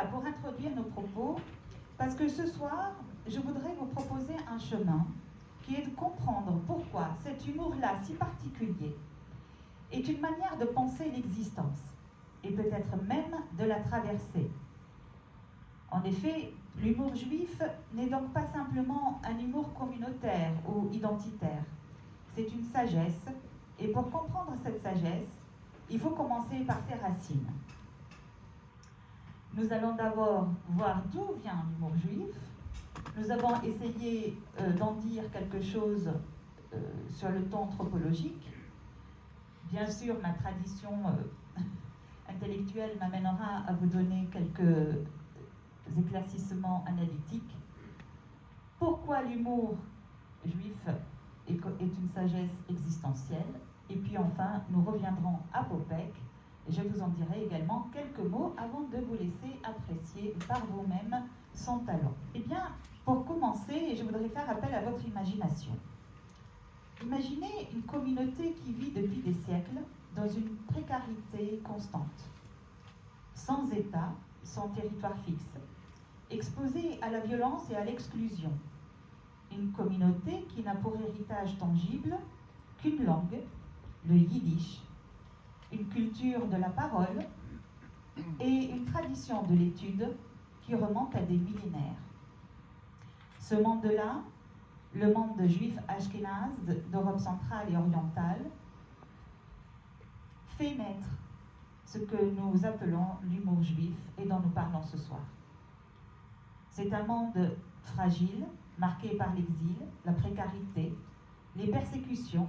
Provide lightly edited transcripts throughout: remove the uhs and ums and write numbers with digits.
voilà, pour introduire nos propos, parce que ce soir, je voudrais vous proposer un chemin qui est de comprendre pourquoi cet humour-là si particulier est une manière de penser l'existence, et peut-être même de la traverser. En effet, l'humour juif n'est donc pas simplement un humour communautaire ou identitaire. C'est une sagesse, et pour comprendre cette sagesse, il faut commencer par ses racines. Nous allons d'abord voir d'où vient l'humour juif. Nous avons essayé d'en dire quelque chose sur le temps anthropologique. Bien sûr, ma tradition intellectuelle m'amènera à vous donner quelques éclaircissements analytiques. Pourquoi l'humour juif est une sagesse existentielle? Et puis enfin, nous reviendrons à Popek. Et je vous en dirai également quelques mots avant de vous laisser apprécier par vous-même son talent. Eh bien, pour commencer, je voudrais faire appel à votre imagination. Imaginez une communauté qui vit depuis des siècles dans une précarité constante, sans État, sans territoire fixe, exposée à la violence et à l'exclusion. Une communauté qui n'a pour héritage tangible qu'une langue, le yiddish, une culture de la parole et une tradition de l'étude qui remonte à des millénaires. Ce monde-là, le monde juif ashkénaze d'Europe centrale et orientale, fait naître ce que nous appelons l'humour juif et dont nous parlons ce soir. C'est un monde fragile, marqué par l'exil, la précarité, les persécutions,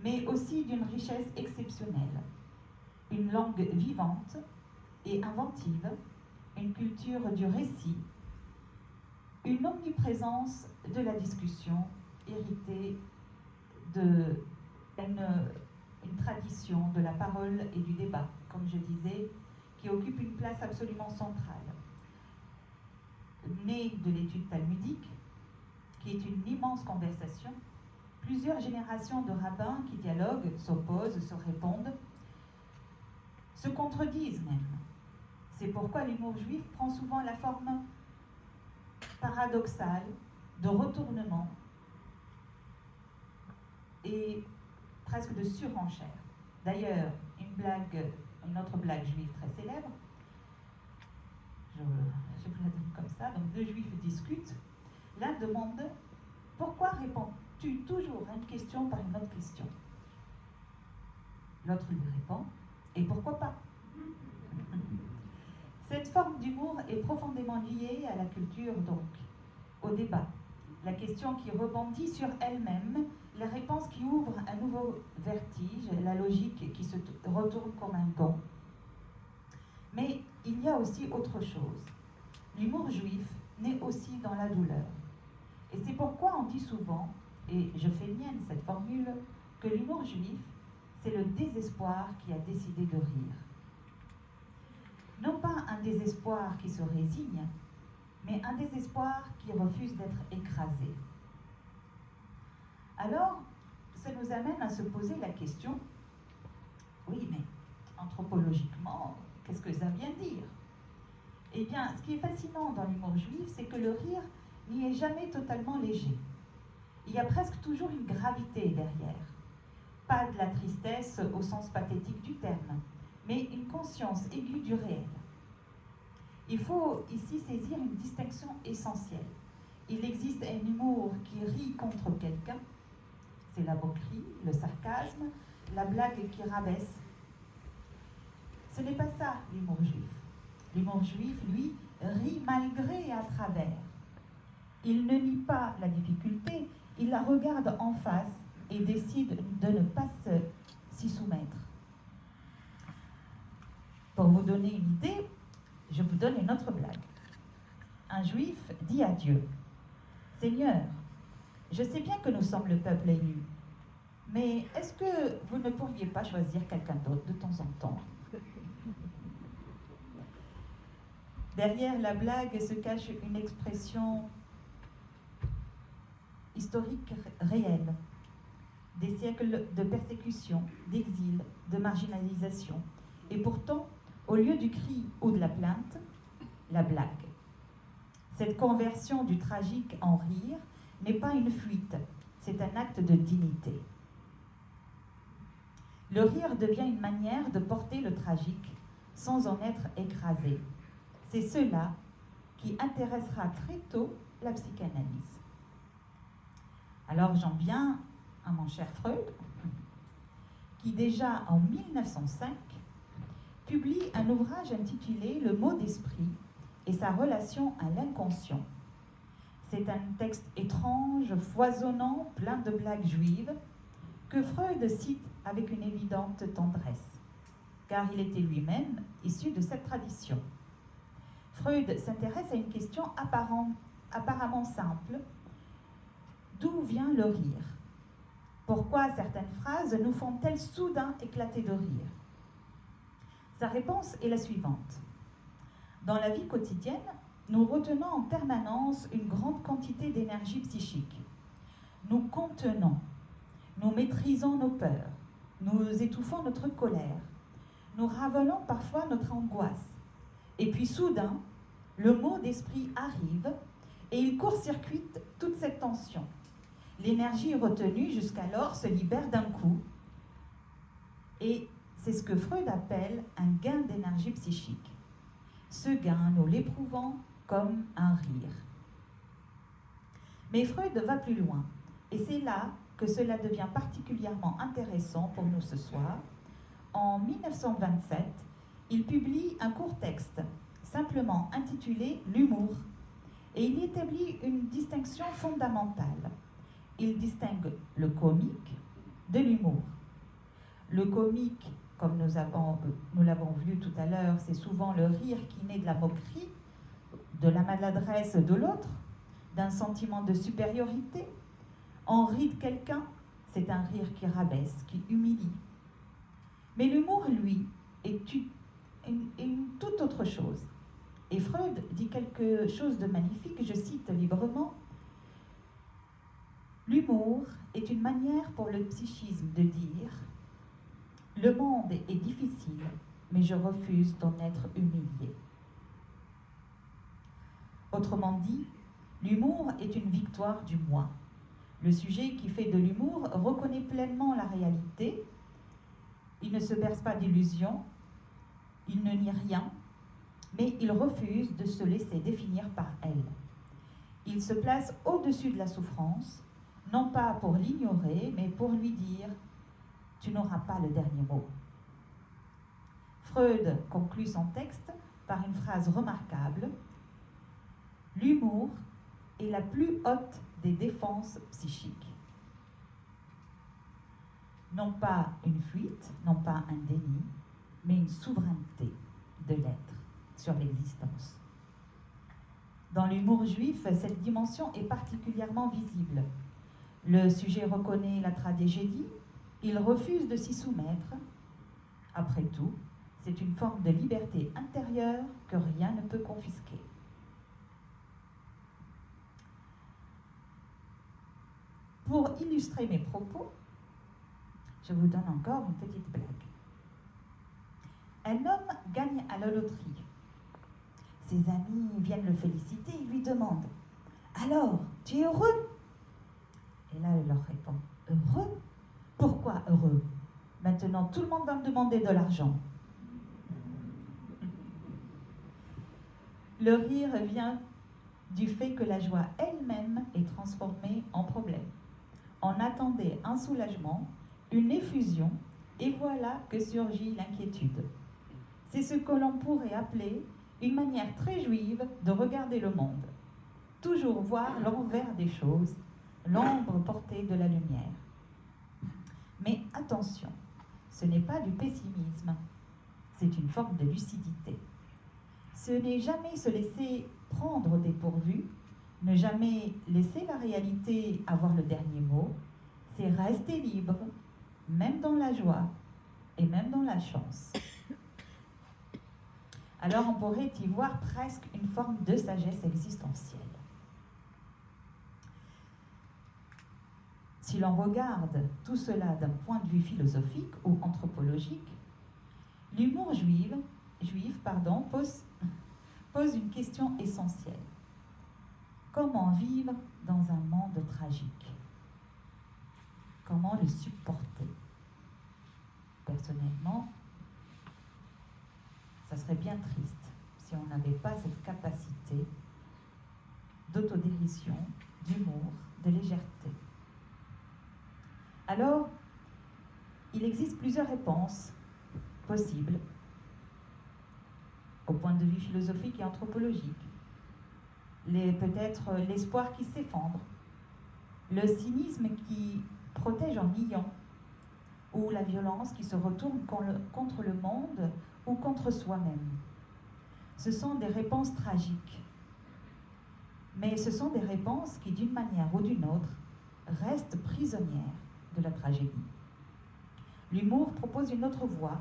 mais aussi d'une richesse exceptionnelle. Une langue vivante et inventive, une culture du récit, une omniprésence de la discussion héritée d'une tradition de la parole et du débat, comme je disais, qui occupe une place absolument centrale. Née de l'étude talmudique, qui est une immense conversation, plusieurs générations de rabbins qui dialoguent, s'opposent, se répondent, se contredisent même. C'est pourquoi l'humour juif prend souvent la forme paradoxale de retournement et presque de surenchère. D'ailleurs, une autre blague juive très célèbre, je vous la donne comme ça, donc deux juifs discutent, l'un demande « Pourquoi réponds-tu toujours à une question par une autre question ?» L'autre lui répond « Et pourquoi pas ?» Cette forme d'humour est profondément liée à la culture, donc, au débat. La question qui rebondit sur elle-même, la réponse qui ouvre un nouveau vertige, la logique qui se retourne comme un gant. Mais il y a aussi autre chose. L'humour juif naît aussi dans la douleur. Et c'est pourquoi on dit souvent, et je fais mienne cette formule, que l'humour juif, c'est le désespoir qui a décidé de rire. Non pas un désespoir qui se résigne, mais un désespoir qui refuse d'être écrasé. Alors, ça nous amène à se poser la question, oui, mais anthropologiquement, qu'est-ce que ça vient dire? Eh bien, ce qui est fascinant dans l'humour juif, c'est que le rire n'y est jamais totalement léger. Il y a presque toujours une gravité derrière. Pas de la tristesse au sens pathétique du terme, mais une conscience aiguë du réel. Il faut ici saisir une distinction essentielle. Il existe un humour qui rit contre quelqu'un, c'est la moquerie, le sarcasme, la blague qui rabaisse. Ce n'est pas ça l'humour juif. L'humour juif, lui, rit malgré et à travers. Il ne nie pas la difficulté, il la regarde en face et décide de ne pas s'y soumettre. Pour vous donner une idée, je vous donne une autre blague. Un juif dit à Dieu, « Seigneur, je sais bien que nous sommes le peuple élu, mais est-ce que vous ne pourriez pas choisir quelqu'un d'autre de temps en temps ?» Derrière la blague se cache une expression historique réelle, des siècles de persécution, d'exil, de marginalisation. Et pourtant, au lieu du cri ou de la plainte, la blague. Cette conversion du tragique en rire n'est pas une fuite, c'est un acte de dignité. Le rire devient une manière de porter le tragique sans en être écrasé. C'est cela qui intéressera très tôt la psychanalyse. Alors j'en viens à mon cher Freud, qui déjà en 1905 publie un ouvrage intitulé « Le mot d'esprit et sa relation à l'inconscient ». C'est un texte étrange, foisonnant, plein de blagues juives, que Freud cite avec une évidente tendresse, car il était lui-même issu de cette tradition. Freud s'intéresse à une question apparemment simple. D'où vient le rire? Pourquoi certaines phrases nous font-elles soudain éclater de rire? Sa réponse est la suivante. Dans la vie quotidienne, nous retenons en permanence une grande quantité d'énergie psychique. Nous contenons, nous maîtrisons nos peurs, nous étouffons notre colère, nous ravalons parfois notre angoisse. Et puis soudain, le mot d'esprit arrive et il court-circuite toute cette tension. L'énergie retenue jusqu'alors se libère d'un coup. Et c'est ce que Freud appelle un gain d'énergie psychique. Ce gain, nous l'éprouvons comme un rire. Mais Freud va plus loin. Et c'est là que cela devient particulièrement intéressant pour nous ce soir. En 1927, il publie un court texte, simplement intitulé « L'humour ». Et il établit une distinction fondamentale. Il distingue le comique de l'humour. Le comique, comme nous l'avons vu tout à l'heure, c'est souvent le rire qui naît de la moquerie, de la maladresse de l'autre, d'un sentiment de supériorité. On rit de quelqu'un, c'est un rire qui rabaisse, qui humilie. Mais l'humour, lui, est une toute autre chose. Et Freud dit quelque chose de magnifique, je cite librement. L'humour est une manière pour le psychisme de dire « Le monde est difficile, mais je refuse d'en être humilié ». Autrement dit, l'humour est une victoire du moi. Le sujet qui fait de l'humour reconnaît pleinement la réalité. Il ne se berce pas d'illusions, il ne nie rien, mais il refuse de se laisser définir par elle. Il se place au-dessus de la souffrance, non pas pour l'ignorer, mais pour lui dire « tu n'auras pas le dernier mot ». Freud conclut son texte par une phrase remarquable « L'humour est la plus haute des défenses psychiques ». Non pas une fuite, non pas un déni, mais une souveraineté de l'être sur l'existence. Dans l'humour juif, cette dimension est particulièrement visible. Le sujet reconnaît la tragédie, il refuse de s'y soumettre. Après tout, c'est une forme de liberté intérieure que rien ne peut confisquer. Pour illustrer mes propos, je vous donne encore une petite blague. Un homme gagne à la loterie. Ses amis viennent le féliciter et lui demandent « Alors, tu es heureux ?» Et là, il leur répond « Heureux? Pourquoi heureux? Maintenant, tout le monde va me demander de l'argent. » Le rire vient du fait que la joie elle-même est transformée en problème. On attendait un soulagement, une effusion, et voilà que surgit l'inquiétude. C'est ce que l'on pourrait appeler une manière très juive de regarder le monde. Toujours voir l'envers des choses, l'ombre portée de la lumière. Mais attention, ce n'est pas du pessimisme, c'est une forme de lucidité. Ce n'est jamais se laisser prendre au dépourvu, ne jamais laisser la réalité avoir le dernier mot, c'est rester libre, même dans la joie et même dans la chance. Alors on pourrait y voir presque une forme de sagesse existentielle. Si l'on regarde tout cela d'un point de vue philosophique ou anthropologique, l'humour juif pose pose une question essentielle. Comment vivre dans un monde tragique? Comment le supporter? Personnellement, ça serait bien triste si on n'avait pas cette capacité d'autodérision, d'humour, de légèreté. Alors, il existe plusieurs réponses possibles au point de vue philosophique et anthropologique. Peut-être l'espoir qui s'effondre, le cynisme qui protège en niant, ou la violence qui se retourne contre le monde ou contre soi-même. Ce sont des réponses tragiques, mais ce sont des réponses qui, d'une manière ou d'une autre, restent prisonnières de la tragédie. L'humour propose une autre voie,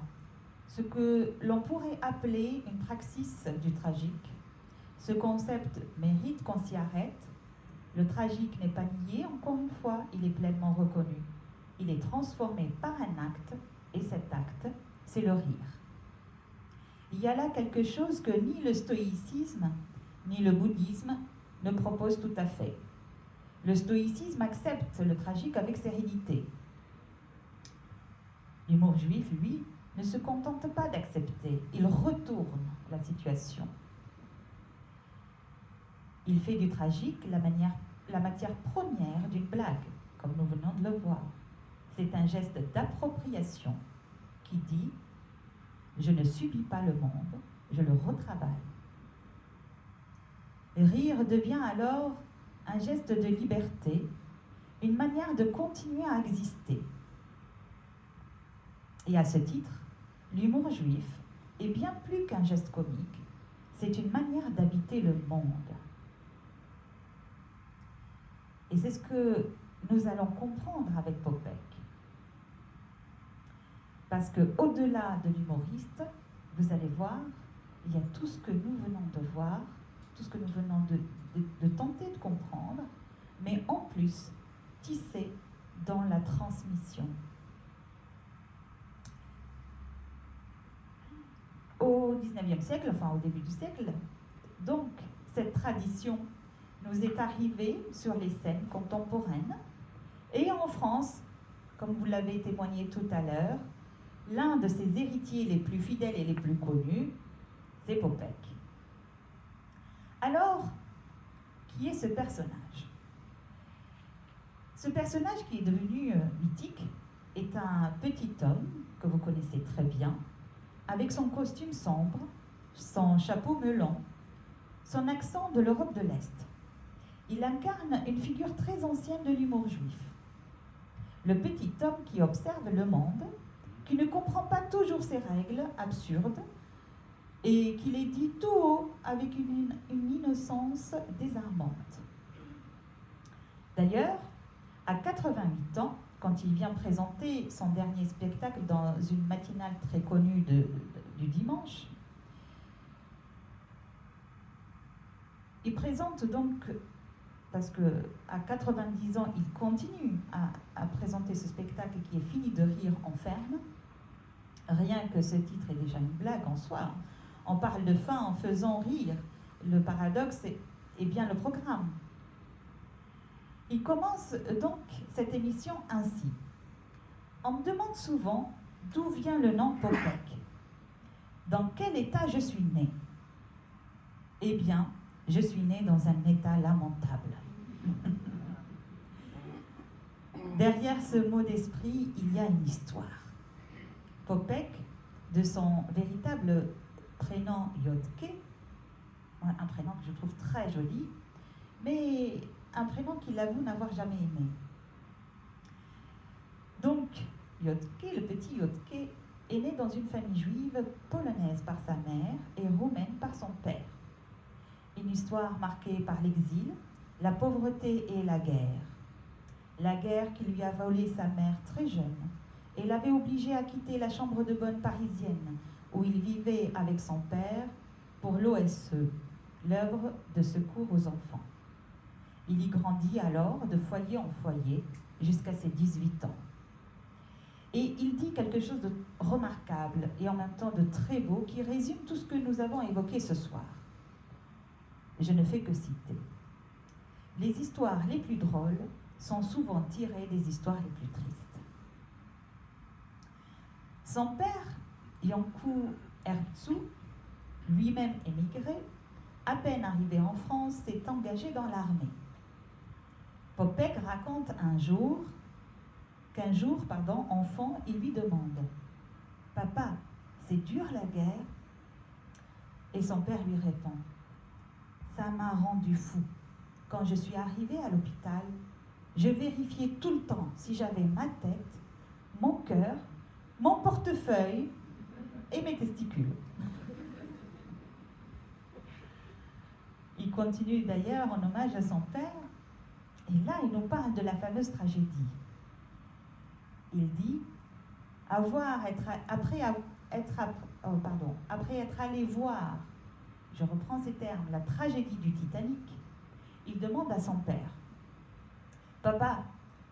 ce que l'on pourrait appeler une praxis du tragique. Ce concept mérite qu'on s'y arrête. Le tragique n'est pas nié, encore une fois, il est pleinement reconnu. Il est transformé par un acte, et cet acte, c'est le rire. Il y a là quelque chose que ni le stoïcisme, ni le bouddhisme ne proposent tout à fait. Le stoïcisme accepte le tragique avec sérénité. L'humour juif, lui, ne se contente pas d'accepter, il retourne la situation. Il fait du tragique la matière première d'une blague, comme nous venons de le voir. C'est un geste d'appropriation qui dit « je ne subis pas le monde, je le retravaille ». Rire devient alors un geste de liberté, une manière de continuer à exister. Et à ce titre, l'humour juif est bien plus qu'un geste comique, c'est une manière d'habiter le monde. Et c'est ce que nous allons comprendre avec Popek. Parce qu'au-delà de l'humoriste, vous allez voir, il y a tout ce que nous venons de voir, tout ce que nous venons de tenter de comprendre, mais en plus, tissé dans la transmission. Au XIXe siècle, enfin au début du siècle, donc cette tradition nous est arrivée sur les scènes contemporaines. Et en France, comme vous l'avez témoigné tout à l'heure, l'un de ses héritiers les plus fidèles et les plus connus, c'est Popek. Alors, qui est ce personnage? Ce personnage qui est devenu mythique est un petit homme que vous connaissez très bien, avec son costume sombre, son chapeau melon, son accent de l'Europe de l'Est. Il incarne une figure très ancienne de l'humour juif. Le petit homme qui observe le monde, qui ne comprend pas toujours ses règles absurdes et qui les dit tout haut avec une innocence désarmante. D'ailleurs, à 88 ans, quand il vient présenter son dernier spectacle dans une matinale très connue du dimanche, il présente donc, parce qu'à 90 ans, il continue à présenter ce spectacle qui est Fini de rire, on ferme. Rien que ce titre est déjà une blague en soi. On parle de fin en faisant rire. Le paradoxe est bien le programme. Il commence donc cette émission ainsi. On me demande souvent d'où vient le nom Popek. Dans quel état je suis né? Eh bien, je suis né dans un état lamentable. Derrière ce mot d'esprit, il y a une histoire. Popek, de son véritable prénom Yotke, un prénom que je trouve très joli, mais un prénom qu'il avoue n'avoir jamais aimé. Donc, Yotke, le petit Yotke, est né dans une famille juive polonaise par sa mère et roumaine par son père. Une histoire marquée par l'exil, la pauvreté et la guerre. La guerre qui lui a volé sa mère très jeune et l'avait obligé à quitter la chambre de bonne parisienne où il vivait avec son père pour l'OSE, l'œuvre de secours aux enfants. Il y grandit alors de foyer en foyer jusqu'à ses 18 ans. Et il dit quelque chose de remarquable et en même temps de très beau qui résume tout ce que nous avons évoqué ce soir. je ne fais que citer. Les histoires les plus drôles sont souvent tirées des histoires les plus tristes. Son père, Iancu Ertzu, lui-même émigré, à peine arrivé en France, s'est engagé dans l'armée. Popek raconte qu'un jour, enfant, il lui demande « Papa, c'est dur la guerre ?» Et son père lui répond « Ça m'a rendu fou. Quand je suis arrivé à l'hôpital, je vérifiais tout le temps si j'avais ma tête, mon cœur, mon portefeuille et mes testicules. » Il continue d'ailleurs en hommage à son père, et là il nous parle de la fameuse tragédie. Il dit après être allé voir, je reprends ces termes, la tragédie du Titanic, il demande à son père « Papa,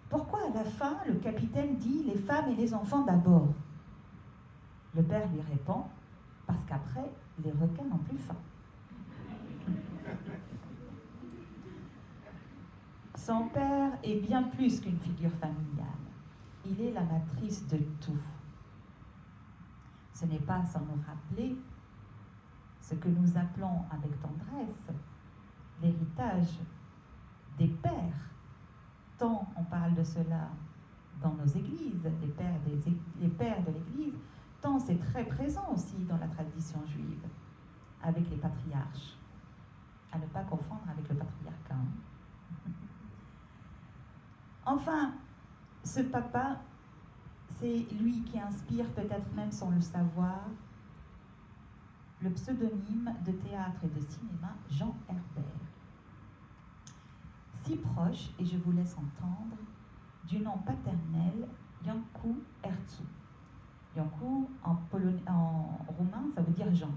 pourquoi à la fin le capitaine dit les femmes et les enfants d'abord ?» Le père lui répond « Parce qu'après, les requins n'ont plus faim. » Son père est bien plus qu'une figure familiale. Il est la matrice de tout. Ce n'est pas sans nous rappeler ce que nous appelons avec tendresse l'héritage des pères. Tant on parle de cela dans nos églises, les pères de l'Église, tant c'est très présent aussi dans la tradition juive, avec les patriarches. À ne pas confondre avec le patriarcat. Enfin, ce papa, c'est lui qui inspire, peut-être même sans le savoir, le pseudonyme de théâtre et de cinéma Jean Herbert. Si proche, et je vous laisse entendre, du nom paternel Iancu Ertzu. Iancu, en roumain, ça veut dire Jean.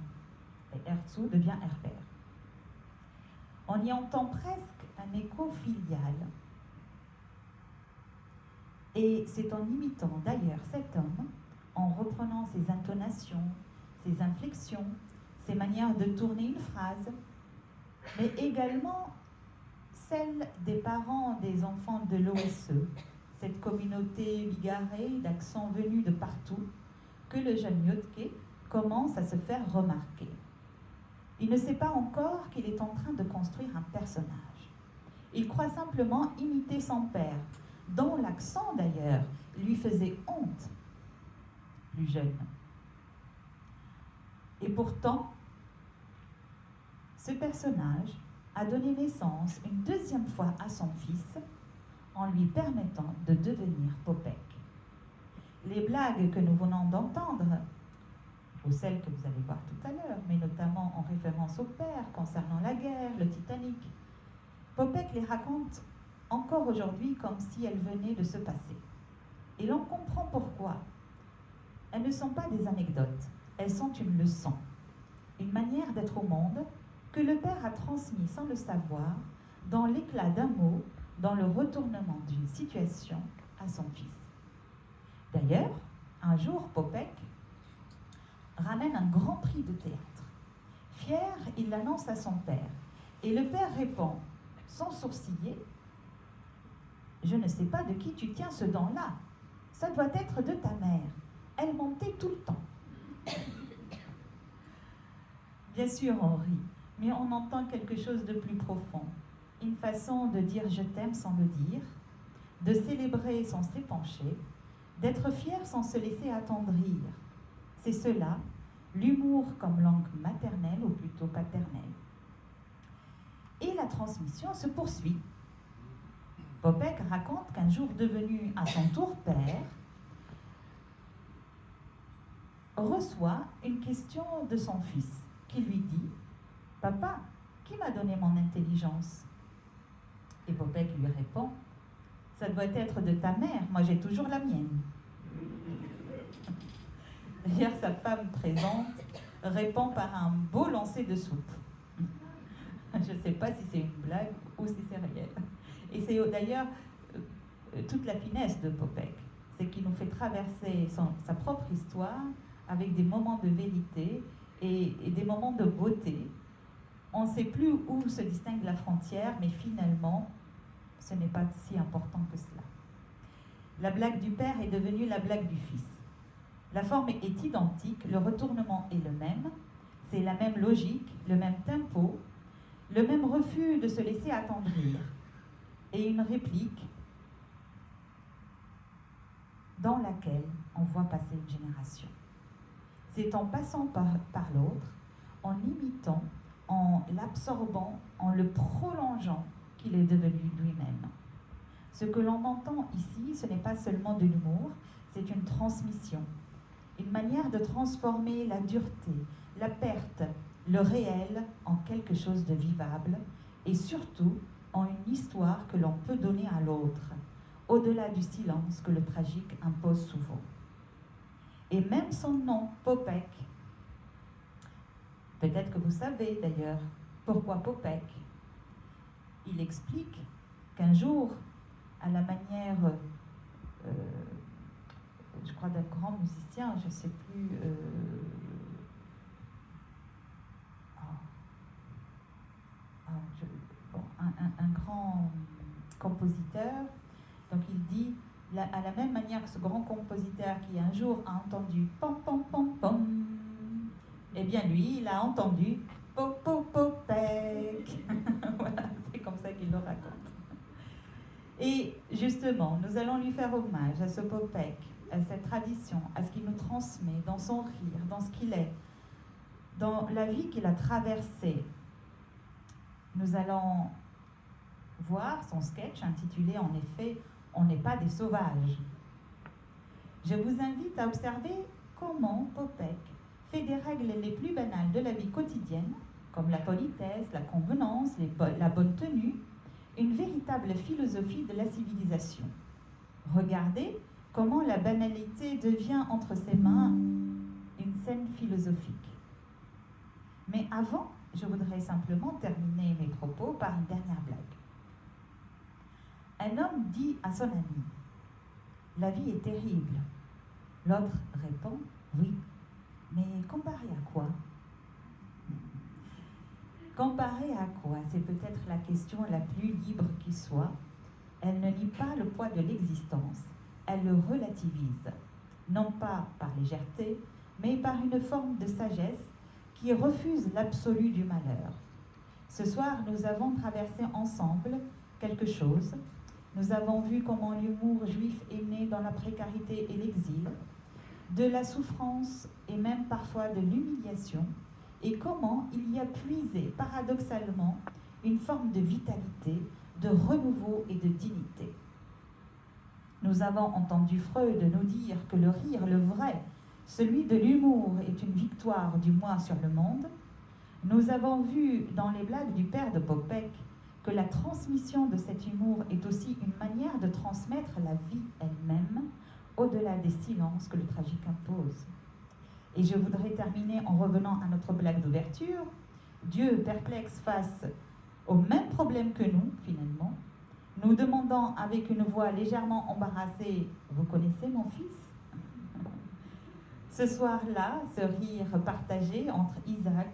Et Ertzu devient Herbert. On y entend presque un écho filial. Et c'est en imitant d'ailleurs cet homme, en reprenant ses intonations, ses inflexions, ses manières de tourner une phrase, mais également celle des parents des enfants de l'OSE, cette communauté bigarrée d'accents venus de partout, que le jeune Yotke commence à se faire remarquer. Il ne sait pas encore qu'il est en train de construire un personnage. Il croit simplement imiter son père, dont l'accent d'ailleurs lui faisait honte, plus jeune. Et pourtant, ce personnage a donné naissance une deuxième fois à son fils en lui permettant de devenir Popek. Les blagues que nous venons d'entendre, ou celles que vous allez voir tout à l'heure, mais notamment en référence au père concernant la guerre, le Titanic, Popek les raconte encore aujourd'hui comme si elles venaient de se passer. Et l'on comprend pourquoi. Elles ne sont pas des anecdotes, elles sont une leçon, une manière d'être au monde que le père a transmis sans le savoir, dans l'éclat d'un mot, dans le retournement d'une situation à son fils. D'ailleurs, un jour, Popek ramène un grand prix de théâtre. Fier, il l'annonce à son père. Et le père répond, sans sourciller, « Je ne sais pas de qui tu tiens ce don-là. Ça doit être de ta mère. Elle montait tout le temps. » Bien sûr, on rit, mais on entend quelque chose de plus profond. Une façon de dire « je t'aime » sans le dire, de célébrer sans s'épancher, d'être fier sans se laisser attendrir. C'est cela, l'humour comme langue maternelle ou plutôt paternelle. Et la transmission se poursuit. Popek raconte qu'un jour devenu à son tour père, reçoit une question de son fils qui lui dit « Papa, qui m'a donné mon intelligence ?» Et Popek lui répond « Ça doit être de ta mère, moi j'ai toujours la mienne. » D'ailleurs, sa femme présente répond par un beau lancer de soupe. Je ne sais pas si c'est une blague ou si c'est réel. Et c'est d'ailleurs toute la finesse de Popek, c'est qu'il nous fait traverser sa propre histoire avec des moments de vérité et des moments de beauté. On ne sait plus où se distingue la frontière, mais finalement, ce n'est pas si important que cela. La blague du père est devenue la blague du fils. La forme est identique, le retournement est le même, c'est la même logique, le même tempo, le même refus de se laisser attendrir, et une réplique dans laquelle on voit passer une génération. C'est en passant par l'autre, en l'imitant, en l'absorbant, en le prolongeant qu'il est devenu lui-même. Ce que l'on entend ici, ce n'est pas seulement de l'humour, c'est une transmission, une manière de transformer la dureté, la perte, le réel en quelque chose de vivable et surtout en une histoire que l'on peut donner à l'autre, au-delà du silence que le tragique impose souvent. Et même son nom, Popek, peut-être que vous savez d'ailleurs pourquoi Popek. Il explique qu'un jour, à la manière, je crois d'un grand musicien, je ne sais plus, un grand compositeur, donc il dit, à la même manière que ce grand compositeur qui un jour a entendu pom pom pom pom, eh bien lui, il a entendu Popek. Voilà, c'est comme ça qu'il le raconte. Et justement, nous allons lui faire hommage à ce Popek, à cette tradition, à ce qu'il nous transmet dans son rire, dans ce qu'il est, dans la vie qu'il a traversée. Nous allons voir son sketch intitulé en effet « On n'est pas des sauvages ». Je vous invite à observer comment Popek fait des règles les plus banales de la vie quotidienne, comme la politesse, la convenance, la bonne tenue, une véritable philosophie de la civilisation. Regardez comment la banalité devient entre ses mains une scène philosophique. Mais avant, je voudrais simplement terminer mes propos par une dernière blague. Un homme dit à son ami « La vie est terrible ». L'autre répond « Oui, mais comparé à quoi ?» Comparé à quoi? C'est peut-être la question la plus libre qui soit. Elle ne nie pas le poids de l'existence, elle le relativise, non pas par légèreté, mais par une forme de sagesse qui refuse l'absolu du malheur. Ce soir, nous avons traversé ensemble quelque chose. Nous avons vu comment l'humour juif est né dans la précarité et l'exil, de la souffrance et même parfois de l'humiliation, et comment il y a puisé paradoxalement une forme de vitalité, de renouveau et de dignité. Nous avons entendu Freud nous dire que le rire, le vrai, celui de l'humour, est une victoire du moi sur le monde. Nous avons vu dans les blagues du père de Popek que la transmission de cet humour est aussi une manière de transmettre la vie elle-même, au-delà des silences que le tragique impose. Et je voudrais terminer en revenant à notre blague d'ouverture. Dieu, perplexe face au même problème que nous, finalement, nous demandant avec une voix légèrement embarrassée « Vous connaissez mon fils ?» Ce soir-là, ce rire partagé entre Isaac,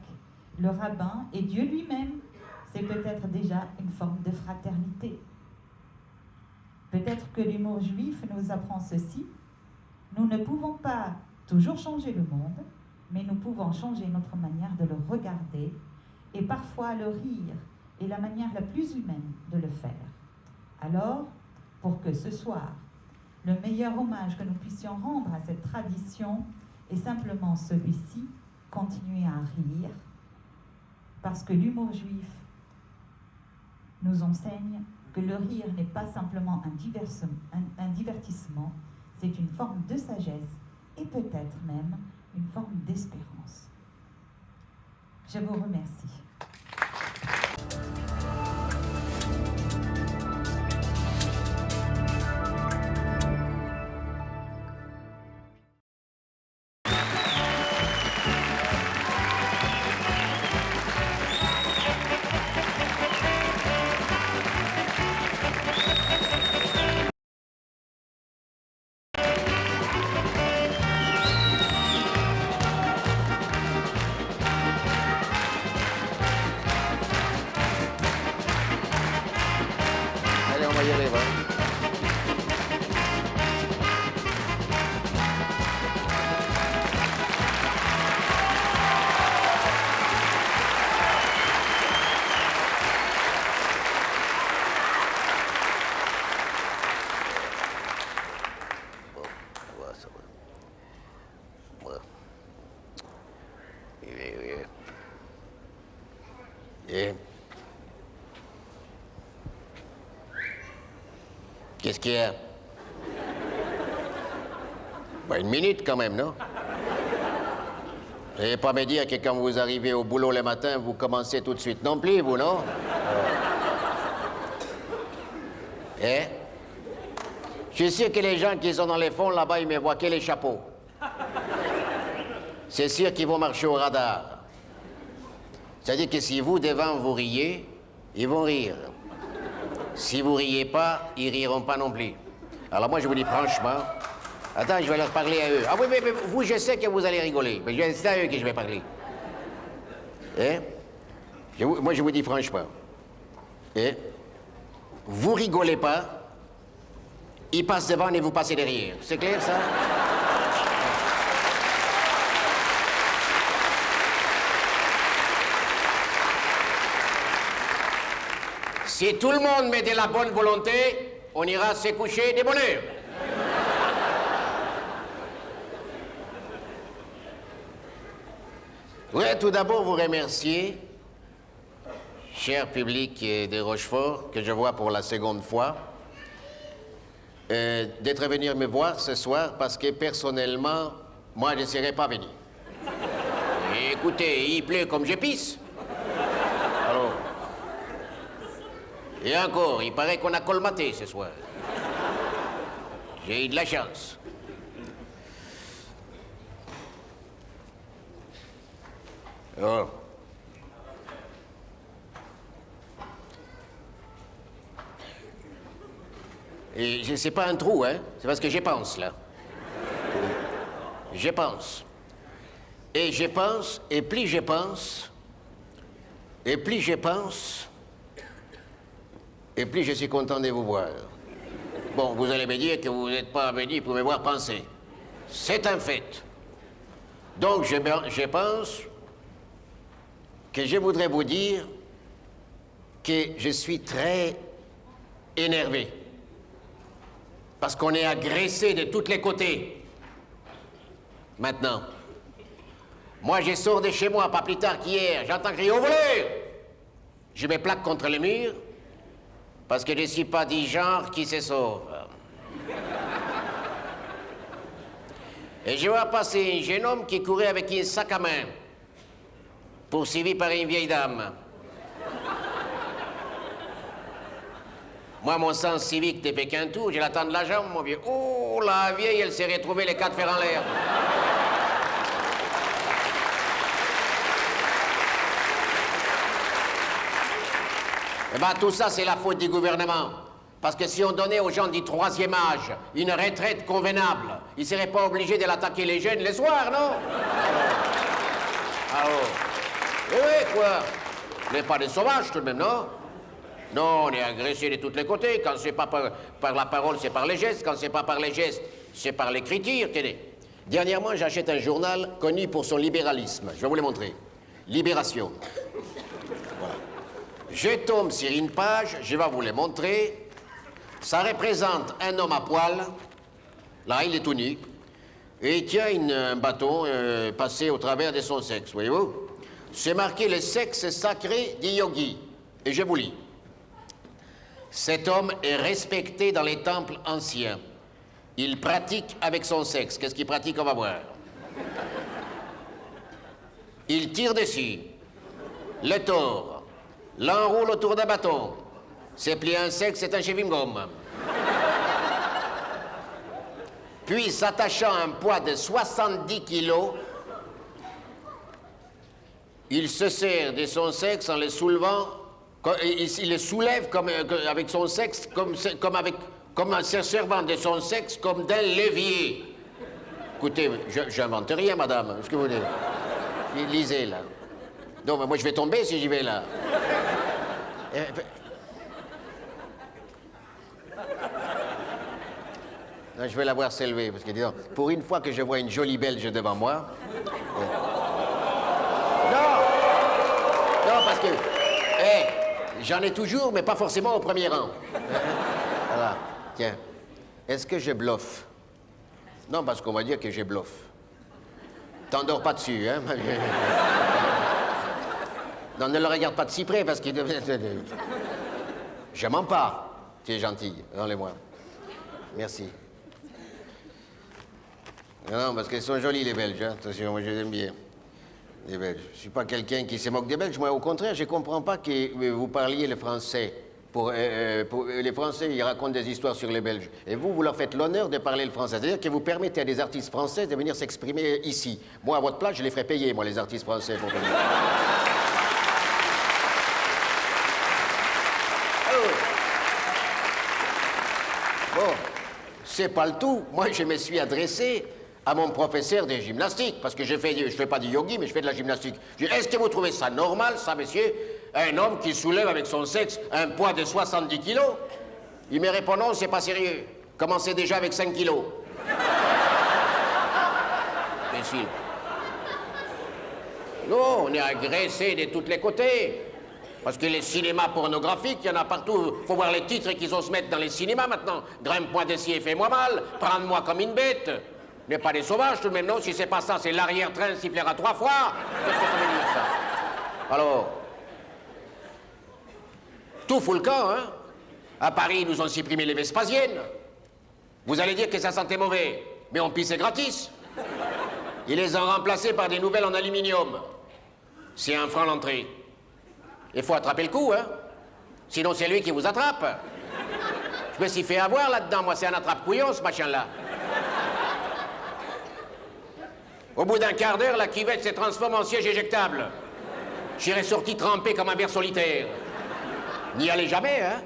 le rabbin, et Dieu lui-même, c'est peut-être déjà une forme de fraternité. Peut-être que l'humour juif nous apprend ceci. Nous ne pouvons pas toujours changer le monde, mais nous pouvons changer notre manière de le regarder, et parfois le rire est la manière la plus humaine de le faire. Alors, pour que ce soir, le meilleur hommage que nous puissions rendre à cette tradition est simplement celui-ci, continuer à rire, parce que l'humour juif nous enseigne que le rire n'est pas simplement un divertissement, c'est une forme de sagesse et peut-être même une forme d'espérance. Je vous remercie. va. Qu'est-ce qu'il y a? Bah, une minute quand même, non? Vous n'allez pas me dire que quand vous arrivez au boulot le matin, vous commencez tout de suite non plus, vous, non? Eh? Je suis sûr que les gens qui sont dans les fonds, là-bas, ils me voient que les chapeaux. C'est sûr qu'ils vont marcher au radar. C'est-à-dire que si vous, devant, vous riez, ils vont rire. Si vous riez pas, ils riront pas non plus. Alors moi, je vous dis franchement... Attends, je vais leur parler à eux. Ah oui, mais vous, je sais que vous allez rigoler. Mais c'est à eux que je vais parler. Hein? Moi, je vous dis franchement. Hein? Vous rigolez pas, ils passent devant et vous passez derrière. C'est clair, ça? Si tout le monde met de la bonne volonté, on ira se coucher de bonne heure. Je voudrais tout d'abord vous remercier, cher public de Rochefort, que je vois pour la seconde fois, d'être venu me voir ce soir parce que personnellement, moi, je ne serais pas venu. Et écoutez, il pleut comme je pisse. Alors. Et encore, il paraît qu'on a colmaté ce soir. J'ai eu de la chance. Oh. Et c'est pas un trou, hein? C'est parce que j'y pense, là. Je pense. Et je pense, et plus je pense, et plus je pense, et plus je suis content de vous voir. Bon, vous allez me dire que vous n'êtes pas venu pour me voir penser. C'est un fait. Donc, je pense que je voudrais vous dire que je suis très énervé. Parce qu'on est agressé de tous les côtés. Maintenant. Moi, je sors de chez moi, pas plus tard qu'hier. J'entends crier au voleur. Je me plaque contre le mur. Parce que je ne suis pas du genre qui se sauve. Et je vois passer un jeune homme qui courait avec un sac à main, poursuivi par une vieille dame. Moi, mon sens civique ne fait qu'un tour, je l'attends de la jambe, mon vieux. Oh, la vieille, elle s'est retrouvée les quatre fers en l'air. Eh bien, tout ça, c'est la faute du gouvernement. Parce que si on donnait aux gens du troisième âge une retraite convenable, ils ne seraient pas obligés de l'attaquer les jeunes le soir, non? Ah oh. Eh oui, quoi? On n'est pas des sauvages, tout de même, non? Non, on est agressés de tous les côtés. Quand c'est pas par la parole, c'est par les gestes. Quand c'est pas par les gestes, c'est par l'écriture. Dernièrement, j'achète un journal connu pour son libéralisme. Je vais vous le montrer. Libération. Voilà. Je tombe sur une page, je vais vous le montrer. Ça représente un homme à poil. Là, il est tout nu. Et il tient un bâton passé au travers de son sexe, voyez-vous? C'est marqué « Le sexe sacré du yogi ». Et je vous lis. Cet homme est respecté dans les temples anciens. Il pratique avec son sexe. Qu'est-ce qu'il pratique? On va voir. Il tire dessus. Le tord. L'enroule autour d'un bâton. C'est plié un sexe, c'est un chewing-gum. Puis, s'attachant à un poids de 70 kilos, il se sert de son sexe en le soulevant. Il le soulève avec son sexe, comme en se servant de son sexe comme d'un levier. Écoutez, j'invente rien, madame. Qu'est-ce que vous dites? Lisez, là. Non, mais moi, je vais tomber si j'y vais, là. Non, je vais la voir s'élever, parce que disons, pour une fois que je vois une jolie Belge devant moi... Non! Non, parce que... j'en ai toujours, mais pas forcément au premier rang. Voilà, tiens. Est-ce que je bluffe? Non, parce qu'on va dire que je bluffe. T'endors pas dessus, hein? Non, ne le regarde pas de si près, parce qu'il... Je mens pas. Tu es gentil, rends-les-moi. Merci. Non, parce qu'elles sont jolies, les Belges, hein. Attention, moi, je les aime bien. Les Belges. Je suis pas quelqu'un qui se moque des Belges. Moi, au contraire, je comprends pas que vous parliez le français. Pour les Français, ils racontent des histoires sur les Belges. Et vous, vous leur faites l'honneur de parler le français. C'est-à-dire que vous permettez à des artistes français de venir s'exprimer ici. Moi, à votre place, je les ferais payer, moi, les artistes français, pour venir. Bon, c'est pas le tout. Moi, je me suis adressé à mon professeur de gymnastique, parce que je fais pas du yogi, mais je fais de la gymnastique. Je dis, est-ce que vous trouvez ça normal, ça, monsieur? Un homme qui soulève avec son sexe un poids de 70 kilos? Il me répond, non, c'est pas sérieux. Commencez déjà avec 5 kilos. Imbécile. Non, on est agressé de tous les côtés. Parce que les cinémas pornographiques, il y en a partout. Faut voir les titres qu'ils osent mettre dans les cinémas maintenant. Grimpe-moi dessus et fais-moi mal. Prends-moi comme une bête. N'est pas des sauvages tout de même, non? Si c'est pas ça, c'est l'arrière-train sifflera 3 fois. Qu'est-ce que ça veut dire, ça? Alors, tout fout le camp, hein? À Paris, ils nous ont supprimé les Vespasiennes. Vous allez dire que ça sentait mauvais, mais on pissait gratis. Ils les ont remplacés par des nouvelles en aluminium. C'est 1 franc l'entrée. Il faut attraper le coup, hein? Sinon, c'est lui qui vous attrape. Je me suis fait avoir là-dedans, moi, c'est un attrape-couillon, ce machin-là. Au bout d'un quart d'heure, la cuvette se transforme en siège éjectable. J'irai sorti trempé comme un ver solitaire. N'y allez jamais, hein?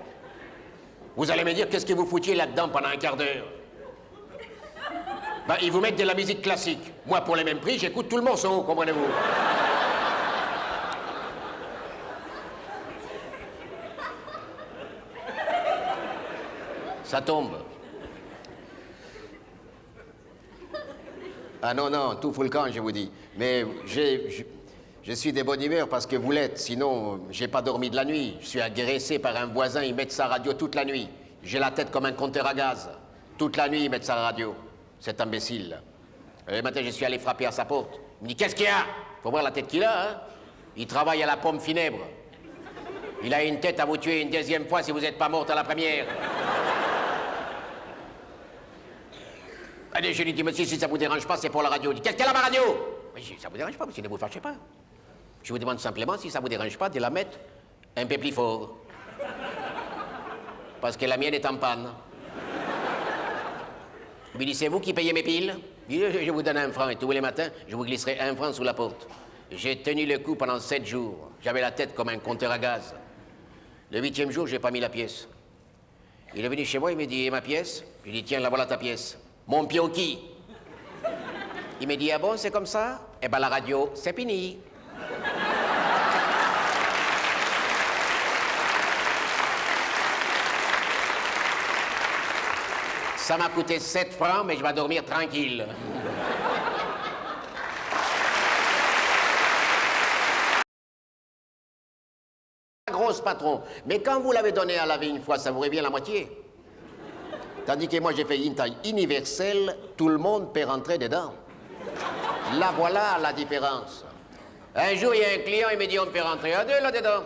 Vous allez me dire qu'est-ce que vous foutiez là-dedans pendant un quart d'heure? Ben, ils vous mettent de la musique classique. Moi, pour les mêmes prix, j'écoute tout le morceau, comprenez-vous? Ça tombe. Ah non, non, tout fout le camp, je vous dis. Mais je suis de bonne humeur parce que vous l'êtes. Sinon, j'ai pas dormi de la nuit. Je suis agressé par un voisin, il met sa radio toute la nuit. J'ai la tête comme un compteur à gaz. Toute la nuit, il met sa radio. Cet imbécile. Le matin, je suis allé frapper à sa porte. Il me dit, qu'est-ce qu'il y a? Faut voir la tête qu'il a, hein? Il travaille à la pomme funèbre. Il a une tête à vous tuer une 2e fois si vous n'êtes pas morte à la première. Allez, je lui dis, monsieur, si ça vous dérange pas, c'est pour la radio. Il dit, qu'est-ce qu'elle a, ma radio? Mais je dis, ça vous dérange pas, monsieur, ne vous fâchez pas. Je vous demande simplement, si ça vous dérange pas, de la mettre un peu plus fort. Parce que la mienne est en panne. Il me dit, c'est vous qui payez mes piles? Je vous donne 1 franc et tous les matins, je vous glisserai 1 franc sous la porte. J'ai tenu le coup pendant 7 jours. J'avais la tête comme un compteur à gaz. Le 8e jour, j'ai pas mis la pièce. Il est venu chez moi, il me dit, et ma pièce? Je lui dis, tiens, la voilà ta pièce. Mon pioqui. Il me dit, ah bon, c'est comme ça? Eh ben la radio, c'est fini. Ça m'a coûté 7 francs, mais je vais dormir tranquille. Grosse patron. Mais quand vous l'avez donné à laver une fois, ça vous revient la moitié. Tandis que moi, j'ai fait une taille universelle, tout le monde peut rentrer dedans. Là, voilà la différence. Un jour, il y a un client, il me dit, on peut rentrer à 2 là-dedans.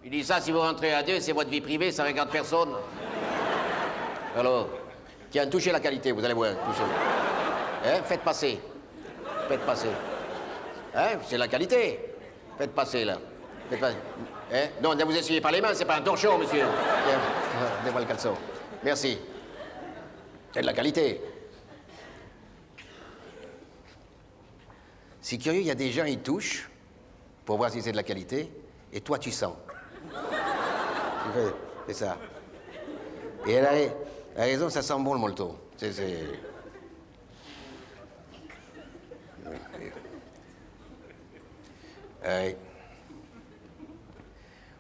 Il dit, ça, si vous rentrez à 2, c'est votre vie privée, ça regarde personne. Alors, tiens, touchez la qualité, vous allez voir, touchez. Hein, faites passer. Faites passer. Hein, c'est la qualité. Faites passer, là. Faites passer. Hein? Non, ne vous essuyez pas les mains, c'est pas un torchon, monsieur. Tiens, donne-moi le caleçon. Merci. C'est de la qualité. C'est curieux, il y a des gens, ils touchent pour voir si c'est de la qualité, et toi, tu sens. C'est ça. Et elle a raison, ça sent bon le molto. Vous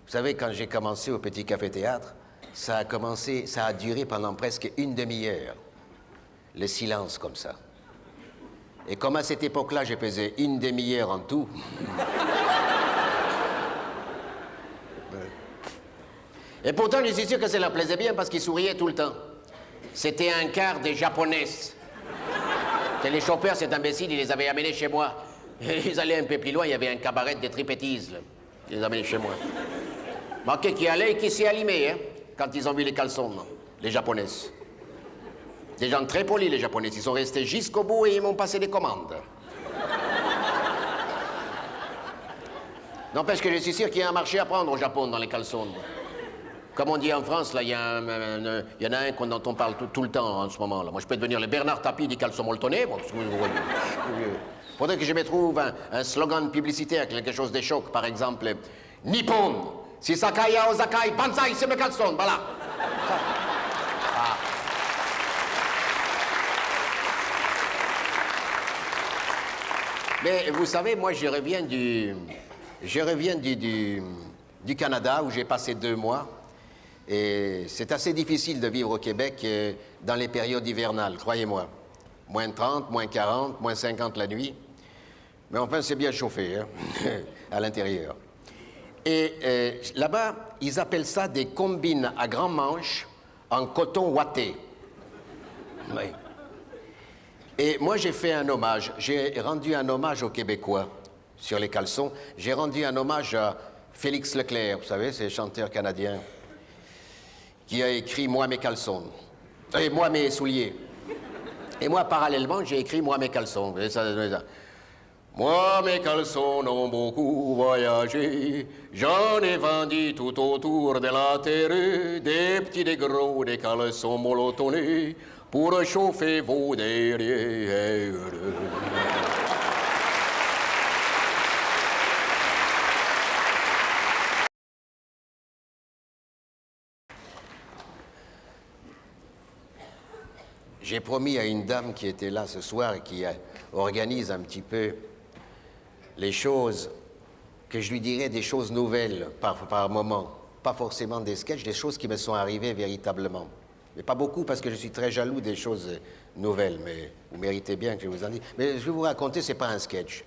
savez, quand j'ai commencé au Petit Café Théâtre, ça a duré pendant presque une demi-heure. le silence comme ça. Et comme à cette époque-là, j'ai pesé une demi-heure en tout. Et pourtant, je suis sûr que ça leur plaisait bien parce qu'ils souriaient tout le temps. C'était un quart des japonaises. Et les chauffeurs, cet imbécile, ils les avaient amenés chez moi. Et ils allaient un peu plus loin, il y avait un cabaret de tripettises, là. Ils les amenaient chez moi. Manqué qui allait et qui s'est allumé, hein, quand ils ont vu les caleçons, non, les japonaises. Des gens très polis, les japonais. Ils sont restés jusqu'au bout et ils m'ont passé des commandes. N'empêche que je suis sûr qu'il y a un marché à prendre au Japon dans les caleçons. Comme on dit en France, là, il y en a un dont on parle tout le temps en ce moment. Là. Moi, je peux devenir le Bernard Tapie du caleçon molletonné. Bon, faudrait que je me trouve un slogan publicitaire, quelque chose de choc, par exemple. Nippon, si Sakaya Ozakai, Banzai, c'est me caleçon, voilà. Ah. Mais vous savez, moi, je reviens du Canada, où j'ai passé 2 mois. Et c'est assez difficile de vivre au Québec dans les périodes hivernales, croyez-moi. Moins 30, moins 40, moins 50 la nuit. Mais enfin, c'est bien chauffé, hein, à l'intérieur. Et là-bas, ils appellent ça des combines à grands manches en coton ouaté. Oui. Et moi, j'ai fait un hommage. J'ai rendu un hommage aux Québécois sur les caleçons. J'ai rendu un hommage à Félix Leclerc, vous savez, c'est le chanteur canadien, qui a écrit « Moi, mes caleçons ». Et « Moi, mes souliers ». Et moi, parallèlement, j'ai écrit « Moi, mes caleçons ». Moi, mes caleçons ont beaucoup voyagé. J'en ai vendu tout autour de la terre. Des petits, des gros, des caleçons mollotonnés pour chauffer vos derrières. J'ai promis à une dame qui était là ce soir et qui organise un petit peu les choses, que je lui dirais des choses nouvelles par moment. Pas forcément des sketchs, des choses qui me sont arrivées véritablement. Mais pas beaucoup parce que je suis très jaloux des choses nouvelles, mais vous méritez bien que je vous en dise. Mais je vais vous raconter, c'est pas un sketch.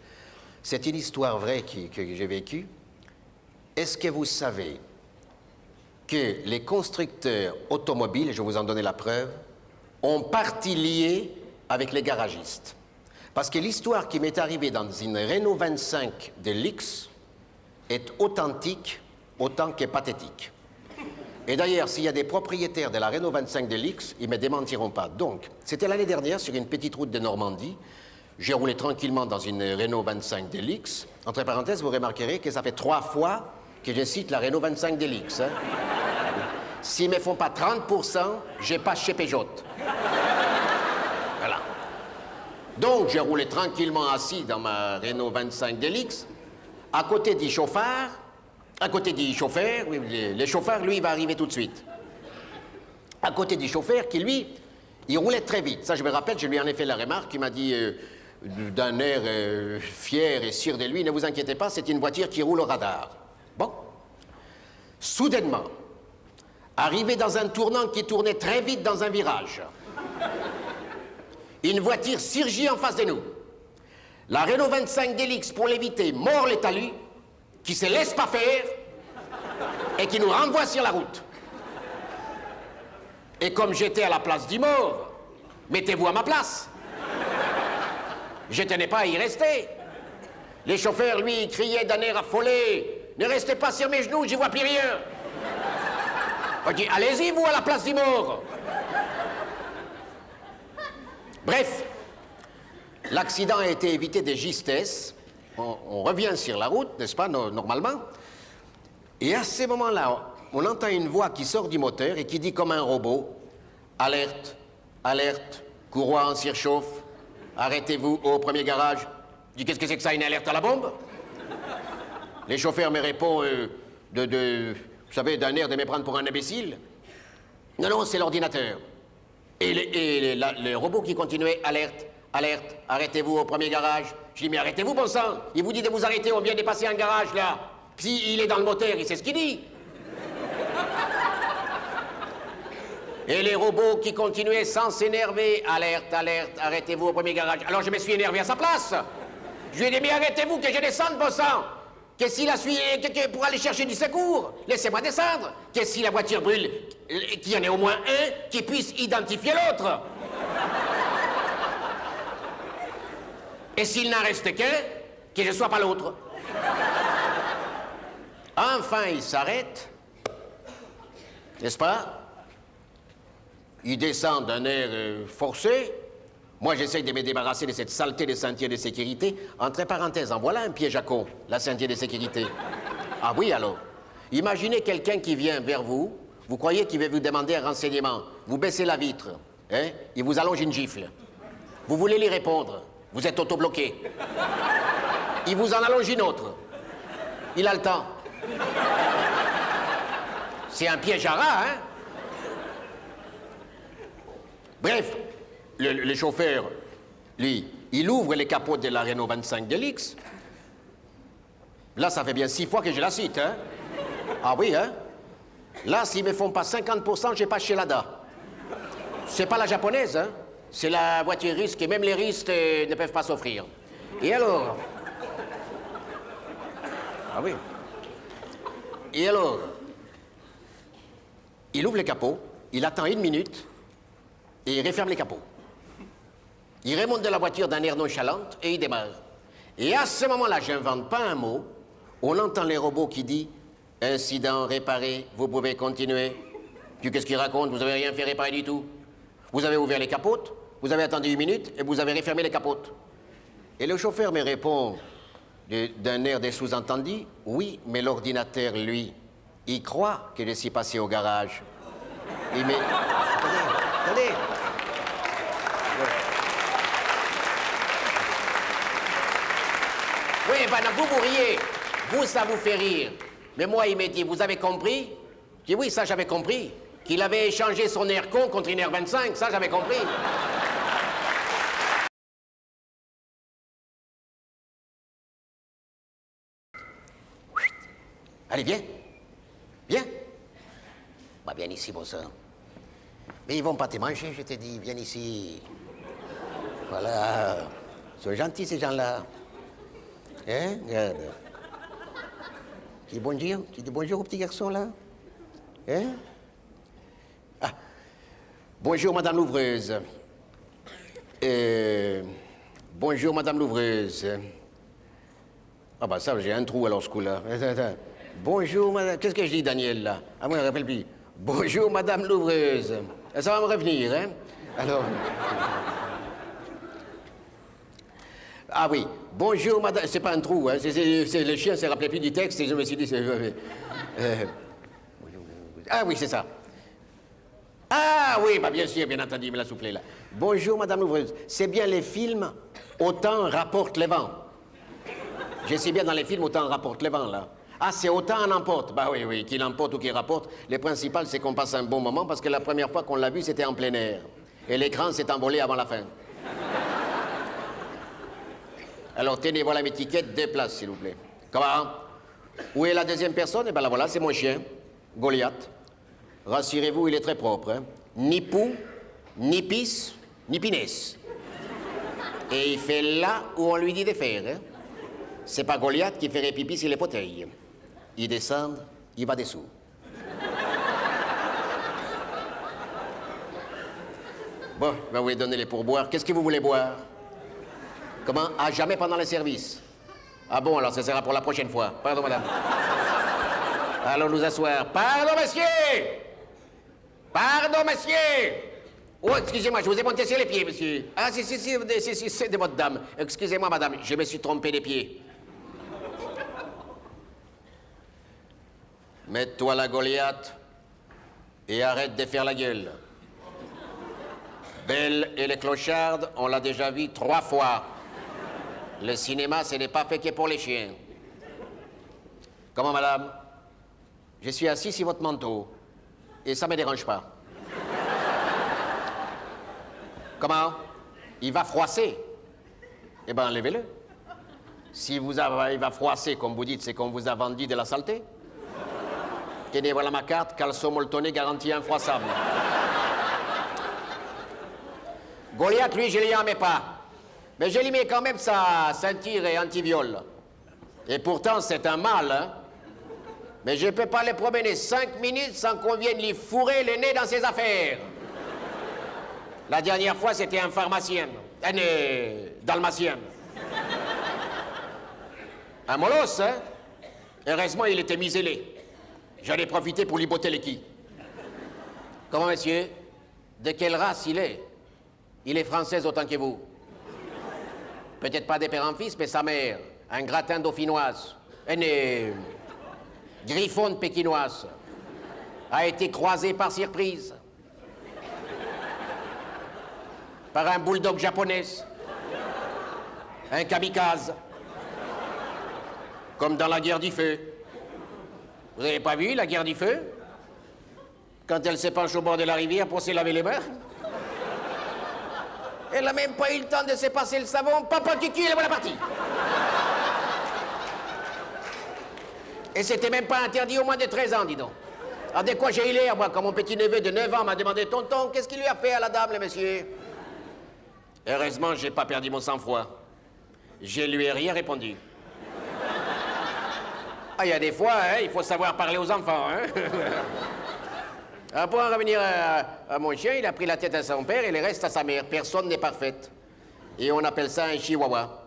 C'est une histoire vraie que j'ai vécue. Est-ce que vous savez que les constructeurs automobiles, je vais vous en donner la preuve, ont partie liée avec les garagistes? Parce que l'histoire qui m'est arrivée dans une Renault 25 Deluxe est authentique autant que pathétique. Et d'ailleurs, s'il y a des propriétaires de la Renault 25 Deluxe, ils ne me démentiront pas. Donc, c'était l'année dernière, sur une petite route de Normandie. J'ai roulé tranquillement dans une Renault 25 Deluxe. Entre parenthèses, vous remarquerez que ça fait 3 fois que je cite la Renault 25 Deluxe. Hein. S'ils ne me font pas 30%, je passe chez Peugeot. Voilà. Donc, j'ai roulé tranquillement assis dans ma Renault 25 Deluxe, à côté du chauffeur, oui, le chauffeur, lui, il va arriver tout de suite. À côté du chauffeur qui, lui, il roulait très vite. Ça, je me rappelle, je lui en ai fait la remarque, il m'a dit d'un air fier et sûr de lui, ne vous inquiétez pas, c'est une voiture qui roule au radar. Bon. Soudainement, arrivé dans un tournant qui tournait très vite dans un virage, une voiture surgit en face de nous. La Renault 25 Deluxe, pour l'éviter, mord les talus, qui se laisse pas faire et qui nous renvoie sur la route. Et comme j'étais à la place du mort, mettez-vous à ma place. Je tenais pas à y rester. Les chauffeurs, lui, criaient d'un air affolé. Ne restez pas sur mes genoux, j'y vois plus rien. On dit, allez-y, vous, à la place du mort. Bref, l'accident a été évité de justesse. On revient sur la route, n'est-ce pas, normalement. Et à ce moment-là, on entend une voix qui sort du moteur et qui dit comme un robot, « Alerte, alerte, courroie en surchauffe, arrêtez-vous au premier garage. » Je dis, qu'est-ce que c'est que ça, une alerte à la bombe? Les chauffeurs me répondent, vous savez, d'un air de me prendre pour un imbécile. Non, non, c'est l'ordinateur. Et le robot qui continuait, alerte, alerte, arrêtez-vous au premier garage. Je dis, mais arrêtez-vous, bon sang. Il vous dit de vous arrêter, on vient de passer un garage, là. Si il est dans le moteur, il sait ce qu'il dit. Et les robots qui continuaient sans s'énerver. Alerte, alerte, arrêtez-vous au premier garage. Alors je me suis énervé à sa place. Je lui ai dit, mais arrêtez-vous que je descende, bon sang. Qu'est-ce s'il a suivi pour aller chercher du secours? Laissez-moi descendre. Qu'est-ce si la voiture brûle? Qu'il y en ait au moins un qui puisse identifier l'autre. Et s'il n'en reste qu'un, que je ne sois pas l'autre. Enfin, il s'arrête. N'est-ce pas? Il descend d'un air forcé. Moi, j'essaye de me débarrasser de cette saleté de sentier de sécurité. Entre parenthèses, en voilà un piège à con, la sentier de sécurité. Ah oui, alors. Imaginez quelqu'un qui vient vers vous. Vous croyez qu'il va vous demander un renseignement. Vous baissez la vitre. Hein? Il vous allonge une gifle. Vous voulez lui répondre. Vous êtes auto-bloqué. Il vous en allonge une autre. Il a le temps. C'est un piège à rat, hein? Bref, le chauffeur, lui, il ouvre les capots de la Renault 25 Deluxe. Là, ça fait bien 6 fois que je la cite, hein? Ah oui, hein? Là, s'ils me font pas 50%, j'ai pas chez Lada. C'est pas la japonaise, hein? C'est la voiture risque et même les risques ne peuvent pas s'offrir. Et alors? Ah oui. Et alors? Il ouvre les capots, il attend 1 minute et il referme les capots. Il remonte de la voiture d'un air nonchalant et il démarre. Et à ce moment-là, j'invente pas un mot, on entend les robots qui disent « Incident réparé, vous pouvez continuer ». Puis qu'est-ce qu'il raconte? Vous avez rien fait réparer du tout. Vous avez ouvert les capotes, vous avez attendu 1 minute et vous avez refermé les capotes. Et le chauffeur me répond d'un air de sous-entendu « Oui, mais l'ordinateur, lui, il croit que je suis passé au garage. » Il me... Attendez. Oui, ben vous riez. Vous, ça vous fait rire. Mais moi, il m'a dit, vous avez compris? Je dis, oui, ça, j'avais compris. Qu'il avait échangé son air con contre une air 25, ça, j'avais compris. Allez, viens. Viens. Bah, viens ici, bon sang. Mais ils vont pas te manger, je t'ai dit, viens ici. Voilà. Ils sont gentils, ces gens-là. Hein? Regarde. Tu dis bonjour? Tu dis bonjour au petit garçon, là? Hein? Ah. Bonjour, madame l'ouvreuse. Bonjour, madame l'ouvreuse. Ah, bah, ça, j'ai un trou, alors, ce coup-là. Bonjour, madame... Qu'est-ce que je dis, Daniel, là? Ah, moi, je ne me rappelle plus. Bonjour, madame l'ouvreuse. Ça va me revenir, hein? Alors... Ah oui, bonjour madame, c'est pas un trou, hein, c'est le chien s'est rappelé plus du texte et je me suis dit... Ah oui, c'est ça. Ah oui, bah bien sûr, bien entendu, il me l'a soufflé là. Bonjour madame l'ouvreuse, c'est bien les films Autant rapporte les vents. Je sais bien dans les films Autant rapporte les vents, là. Ah, c'est Autant en emporte. Bah oui, oui, qu'il emporte ou qu'il rapporte. Le principal, c'est qu'on passe un bon moment parce que la première fois qu'on l'a vu, c'était en plein air. Et l'écran s'est envolé avant la fin. Alors, tenez, voilà mes tickets, 2 places, s'il vous plaît. Comment? Où est la deuxième personne? Eh bien, là, voilà, c'est mon chien, Goliath. Rassurez-vous, il est très propre, hein. Ni poux, ni pisse, ni pinesse. Et il fait là où on lui dit de faire, hein. C'est pas Goliath qui ferait pipi sur les fauteuils. Il descend, il va dessous. Bon, ben vous lui donnez les pourboires. Qu'est-ce que vous voulez boire? Comment? Ah, jamais pendant le service. Ah bon, alors ça sera pour la prochaine fois. Pardon, madame. Allons nous asseoir. Pardon, monsieur! Pardon, monsieur! Oh, excusez-moi, je vous ai monté sur les pieds, monsieur. Ah, si, c'est de votre dame. Excusez-moi, madame, je me suis trompé des pieds. Mets-toi la Goliath et arrête de faire la gueule. Belle et les clochards, on l'a déjà vu 3 fois. Le cinéma, ce n'est pas fait que pour les chiens. Comment, madame? Je suis assis sur votre manteau et ça ne me dérange pas. Comment? Il va froisser. Eh bien, enlevez-le. Si il va froisser, comme vous dites, c'est qu'on vous a vendu de la saleté. Tenez, voilà ma carte, caleçon molletonné garantie infroissable. Goliath, lui, je lui en mets pas. Mais je lui mets quand même sa ceinture et anti-viol. Et pourtant, c'est un mâle, hein. Mais je ne peux pas les promener 5 minutes sans qu'on vienne lui fourrer le nez dans ses affaires. La dernière fois, c'était un pharmacien. Un dalmatien. Un molosse, hein. Heureusement, il était misélé. J'en ai profité pour lui botter les quilles. Comment, monsieur? De quelle race il est? Il est français autant que vous. Peut-être pas des pères en fils, mais sa mère, un gratin dauphinoise, une griffonne pékinoise, a été croisée par surprise par un bulldog japonais, un kamikaze, comme dans la guerre du feu. Vous n'avez pas vu la guerre du feu? Quand elle s'épanche au bord de la rivière pour se laver les mains? Elle n'a même pas eu le temps de se passer le savon. Papa Kiki, elle est voilà partie. Et c'était même pas interdit au moins de 13 ans, dis donc. Alors de quoi j'ai eu l'air, moi, quand mon petit-neveu de 9 ans m'a demandé « Tonton, qu'est-ce qu'il lui a fait à la dame, le monsieur ?» Heureusement, j'ai pas perdu mon sang-froid. Je lui ai rien répondu. Ah, il y a des fois, hein, il faut savoir parler aux enfants, hein. Alors pour en revenir à mon chien, il a pris la tête à son père et le reste à sa mère. Personne n'est parfaite. Et on appelle ça un chihuahua.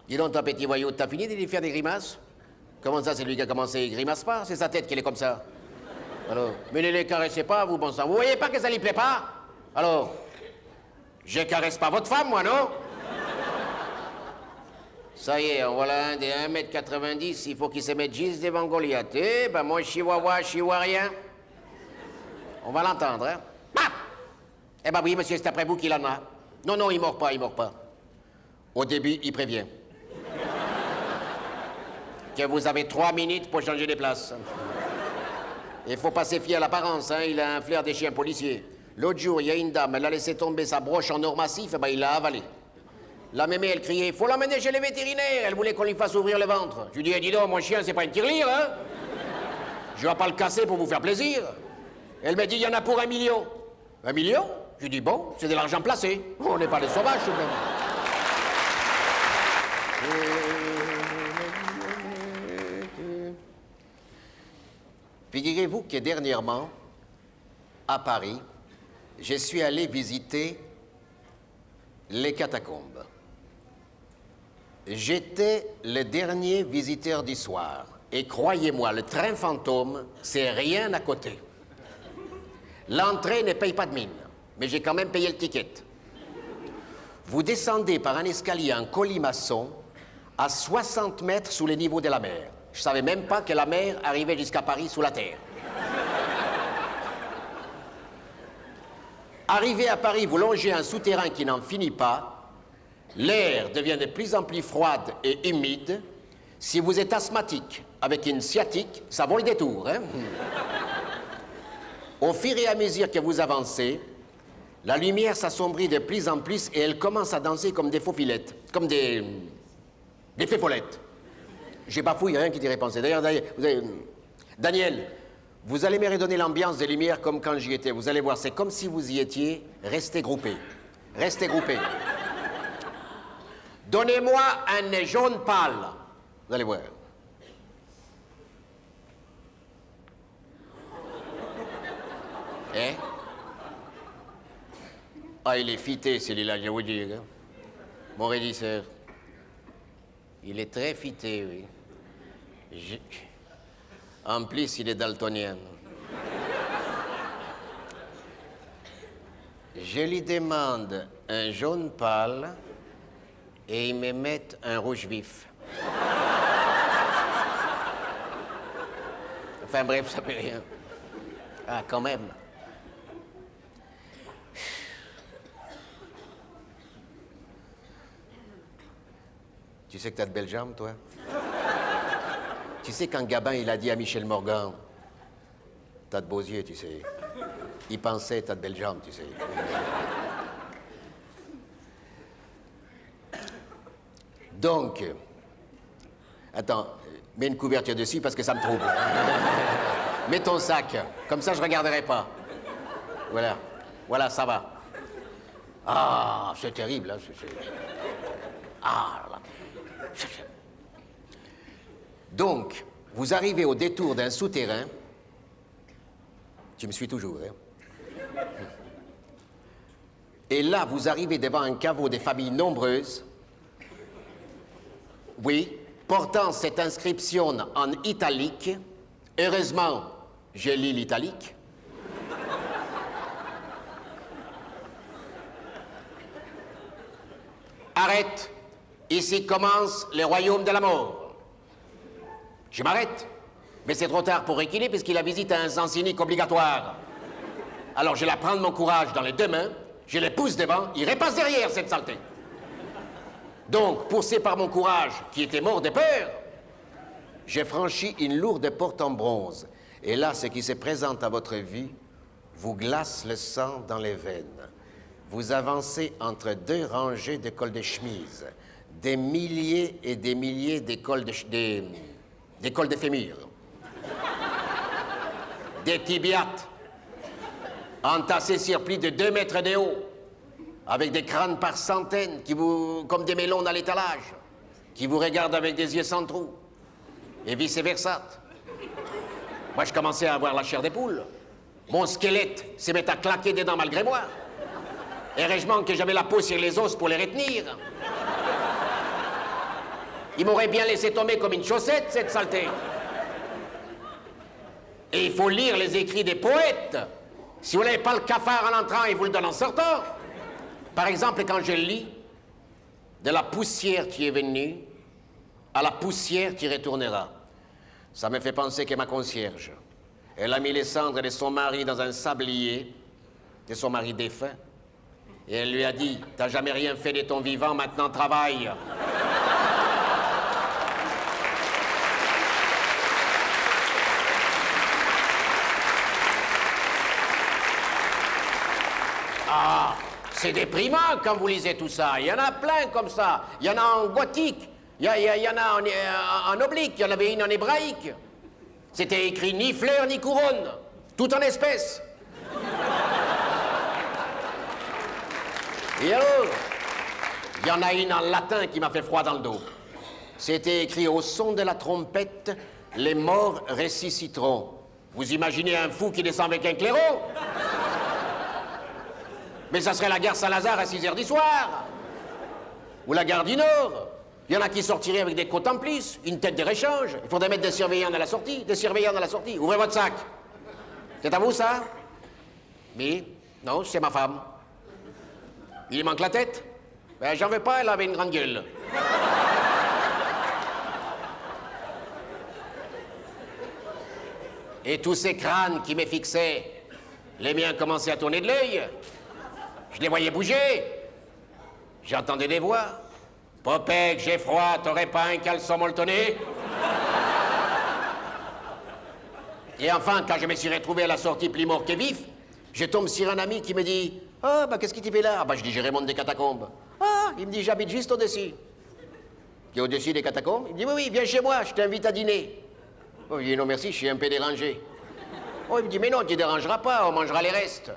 Dis donc, ton petit voyou, t'as fini de lui faire des grimaces? Comment ça, c'est lui qui a commencé? Il grimace pas, c'est sa tête qui est comme ça. Alors, mais ne les caressez pas, vous, bon sang. Vous voyez pas que ça lui plaît pas? Alors, je caresse pas votre femme, moi, non? Ça y est, voilà un de 1m90, il faut qu'il se mette juste devant Goliath. Eh ben, mon chihuahua, chihuahua. On va l'entendre, hein? Paf! Eh ben oui, monsieur, c'est après vous qu'il en a. Non, non, il mord pas, il mord pas. Au début, il prévient. Que vous avez 3 minutes pour changer de place. Il faut pas se fier à l'apparence, hein? Il a un flair des chiens policiers. L'autre jour, il y a une dame, elle a laissé tomber sa broche en or massif, eh ben il l'a avalée. La mémé, elle criait, il faut l'emmener chez les vétérinaires. Elle voulait qu'on lui fasse ouvrir le ventre. Je lui dis, dis donc, mon chien, c'est pas une tirelire, hein? Je vais pas le casser pour vous faire plaisir. Elle m'a dit, il y en a pour 1 million. 1 million? Je lui dis, bon, c'est de l'argent placé. On n'est pas des sauvages, tout de même. Figurez-vous que dernièrement, à Paris, je suis allé visiter les catacombes. J'étais le dernier visiteur du soir. Et croyez-moi, le train fantôme, c'est rien à côté. L'entrée ne paye pas de mine, mais j'ai quand même payé le ticket. Vous descendez par un escalier en colimaçon à 60 mètres sous le niveau de la mer. Je ne savais même pas que la mer arrivait jusqu'à Paris sous la terre. Arrivé à Paris, vous longez un souterrain qui n'en finit pas. L'air devient de plus en plus froide et humide. Si vous êtes asthmatique avec une sciatique, ça vaut le détour, hein? Au fur et à mesure que vous avancez, la lumière s'assombrit de plus en plus et elle commence à danser comme des faufilettes, comme des féfolettes. J'ai bafouillé, rien qui t'y répondait. D'ailleurs, Daniel, vous allez me redonner l'ambiance des lumières comme quand j'y étais. Vous allez voir, c'est comme si vous y étiez. Restez groupés. Restez groupés. Donnez-moi un jaune pâle. Vous allez voir. Hein? Ah, il est fité, celui-là, je vais vous dire. Hein? Mon régisseur. Il est très fité, oui. En plus, il est daltonien. Je lui demande un jaune pâle et il me met un rouge vif. Enfin bref, ça fait rien. Ah, quand même. Tu sais que t'as de belles jambes, toi? Tu sais quand Gabin, il a dit à Michel Morgan, t'as de beaux yeux, tu sais. Il pensait, t'as de belles jambes, tu sais. Donc, attends, mets une couverture dessus parce que ça me trouble. Mets ton sac, comme ça je regarderai pas. Voilà, voilà, ça va. Ah, c'est terrible, hein. Ah, là. Donc, vous arrivez au détour d'un souterrain. Tu me suis toujours, hein? Et là, vous arrivez devant un caveau des familles nombreuses. Oui, portant cette inscription en italique. Heureusement, je lis l'italique. Arrête. Ici commence le royaume de la mort. Je m'arrête. Mais c'est trop tard pour Requilé puisqu'il a visite à un sens unique obligatoire. Alors je la prends de mon courage dans les deux mains, je les pousse devant, il repasse derrière cette saleté. Donc, poussé par mon courage, qui était mort de peur, j'ai franchi une lourde porte en bronze. Et là, ce qui se présente à votre vue vous glace le sang dans les veines. Vous avancez entre deux rangées de cols de chemise, des milliers et des milliers d'écoles de fémur, des tibiates, entassés sur plus de 2 mètres de haut, avec des crânes par centaines, comme des mélons dans l'étalage, qui vous regardent avec des yeux sans trou, et vice-versa. Moi, je commençais à avoir la chair des poules. Mon squelette se met à claquer dedans malgré moi. Heureusement que j'avais la peau sur les os pour les retenir. Il m'aurait bien laissé tomber comme une chaussette, cette saleté. Et il faut lire les écrits des poètes. Si vous n'avez pas le cafard en entrant, ils vous le donnent en sortant. Par exemple, quand je lis « De la poussière qui est venue, à la poussière qui retournera », ça me fait penser que ma concierge, elle a mis les cendres de son mari dans un sablier, de son mari défunt, et elle lui a dit « T'as jamais rien fait de ton vivant, maintenant travaille ». Ah, c'est déprimant quand vous lisez tout ça. Il y en a plein comme ça. Il y en a en gothique, il y en a en oblique, il y en avait une en hébraïque. C'était écrit ni fleur ni couronne, tout en espèces. Et alors, il y en a une en latin qui m'a fait froid dans le dos. C'était écrit au son de la trompette, les morts ressusciteront. Vous imaginez un fou qui descend avec un clairon? Mais ça serait la gare Saint-Lazare à 6h du soir. Ou la gare du Nord. Il y en a qui sortiraient avec des côtes en plus, une tête de réchange. Il faudrait mettre des surveillants dans la sortie, Ouvrez votre sac. C'est à vous, ça? Oui. Non, c'est ma femme. Il lui manque la tête? Ben, j'en veux pas, elle avait une grande gueule. Et tous ces crânes qui me fixaient, les miens commençaient à tourner de l'œil. Je les voyais bouger. J'entendais des voix. Popek, j'ai froid, t'aurais pas un caleçon molletonné? Et enfin, quand je me suis retrouvé à la sortie plus mort que vif, je tombe sur un ami qui me dit « Ah, bah qu'est-ce que tu fais là ?» Ah, bah je dis « Je remonte des catacombes. » Ah, il me dit « J'habite juste au-dessus. » « Tu es au-dessus des catacombes ?» Il me dit « Oui, oui, viens chez moi, je t'invite à dîner. » Oh, je dis « Non, merci, je suis un peu dérangé. » Oh, il me dit « Mais non, tu ne dérangeras pas, on mangera les restes. »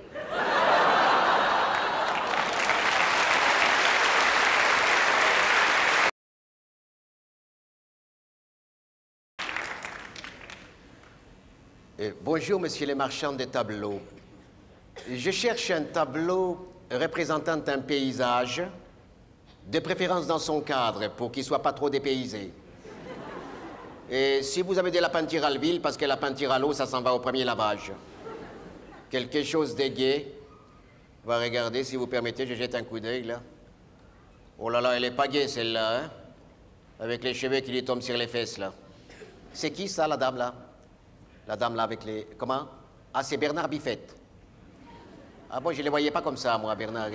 Bonjour, monsieur le marchand de tableaux. Je cherche un tableau représentant un paysage, de préférence dans son cadre, pour qu'il ne soit pas trop dépaysé. Et si vous avez de la peinture à l'huile, parce que la peinture à l'eau, ça s'en va au premier lavage. Quelque chose de gai. On va regarder, si vous permettez, je jette un coup d'œil, là. Oh là là, elle est pas gaie, celle-là, hein? Avec les cheveux qui lui tombent sur les fesses, là. C'est qui, ça, la dame, là? La dame là avec les... Comment? Ah, c'est Bernard Biffette. Ah bon, je ne les voyais pas comme ça, moi, Bernard.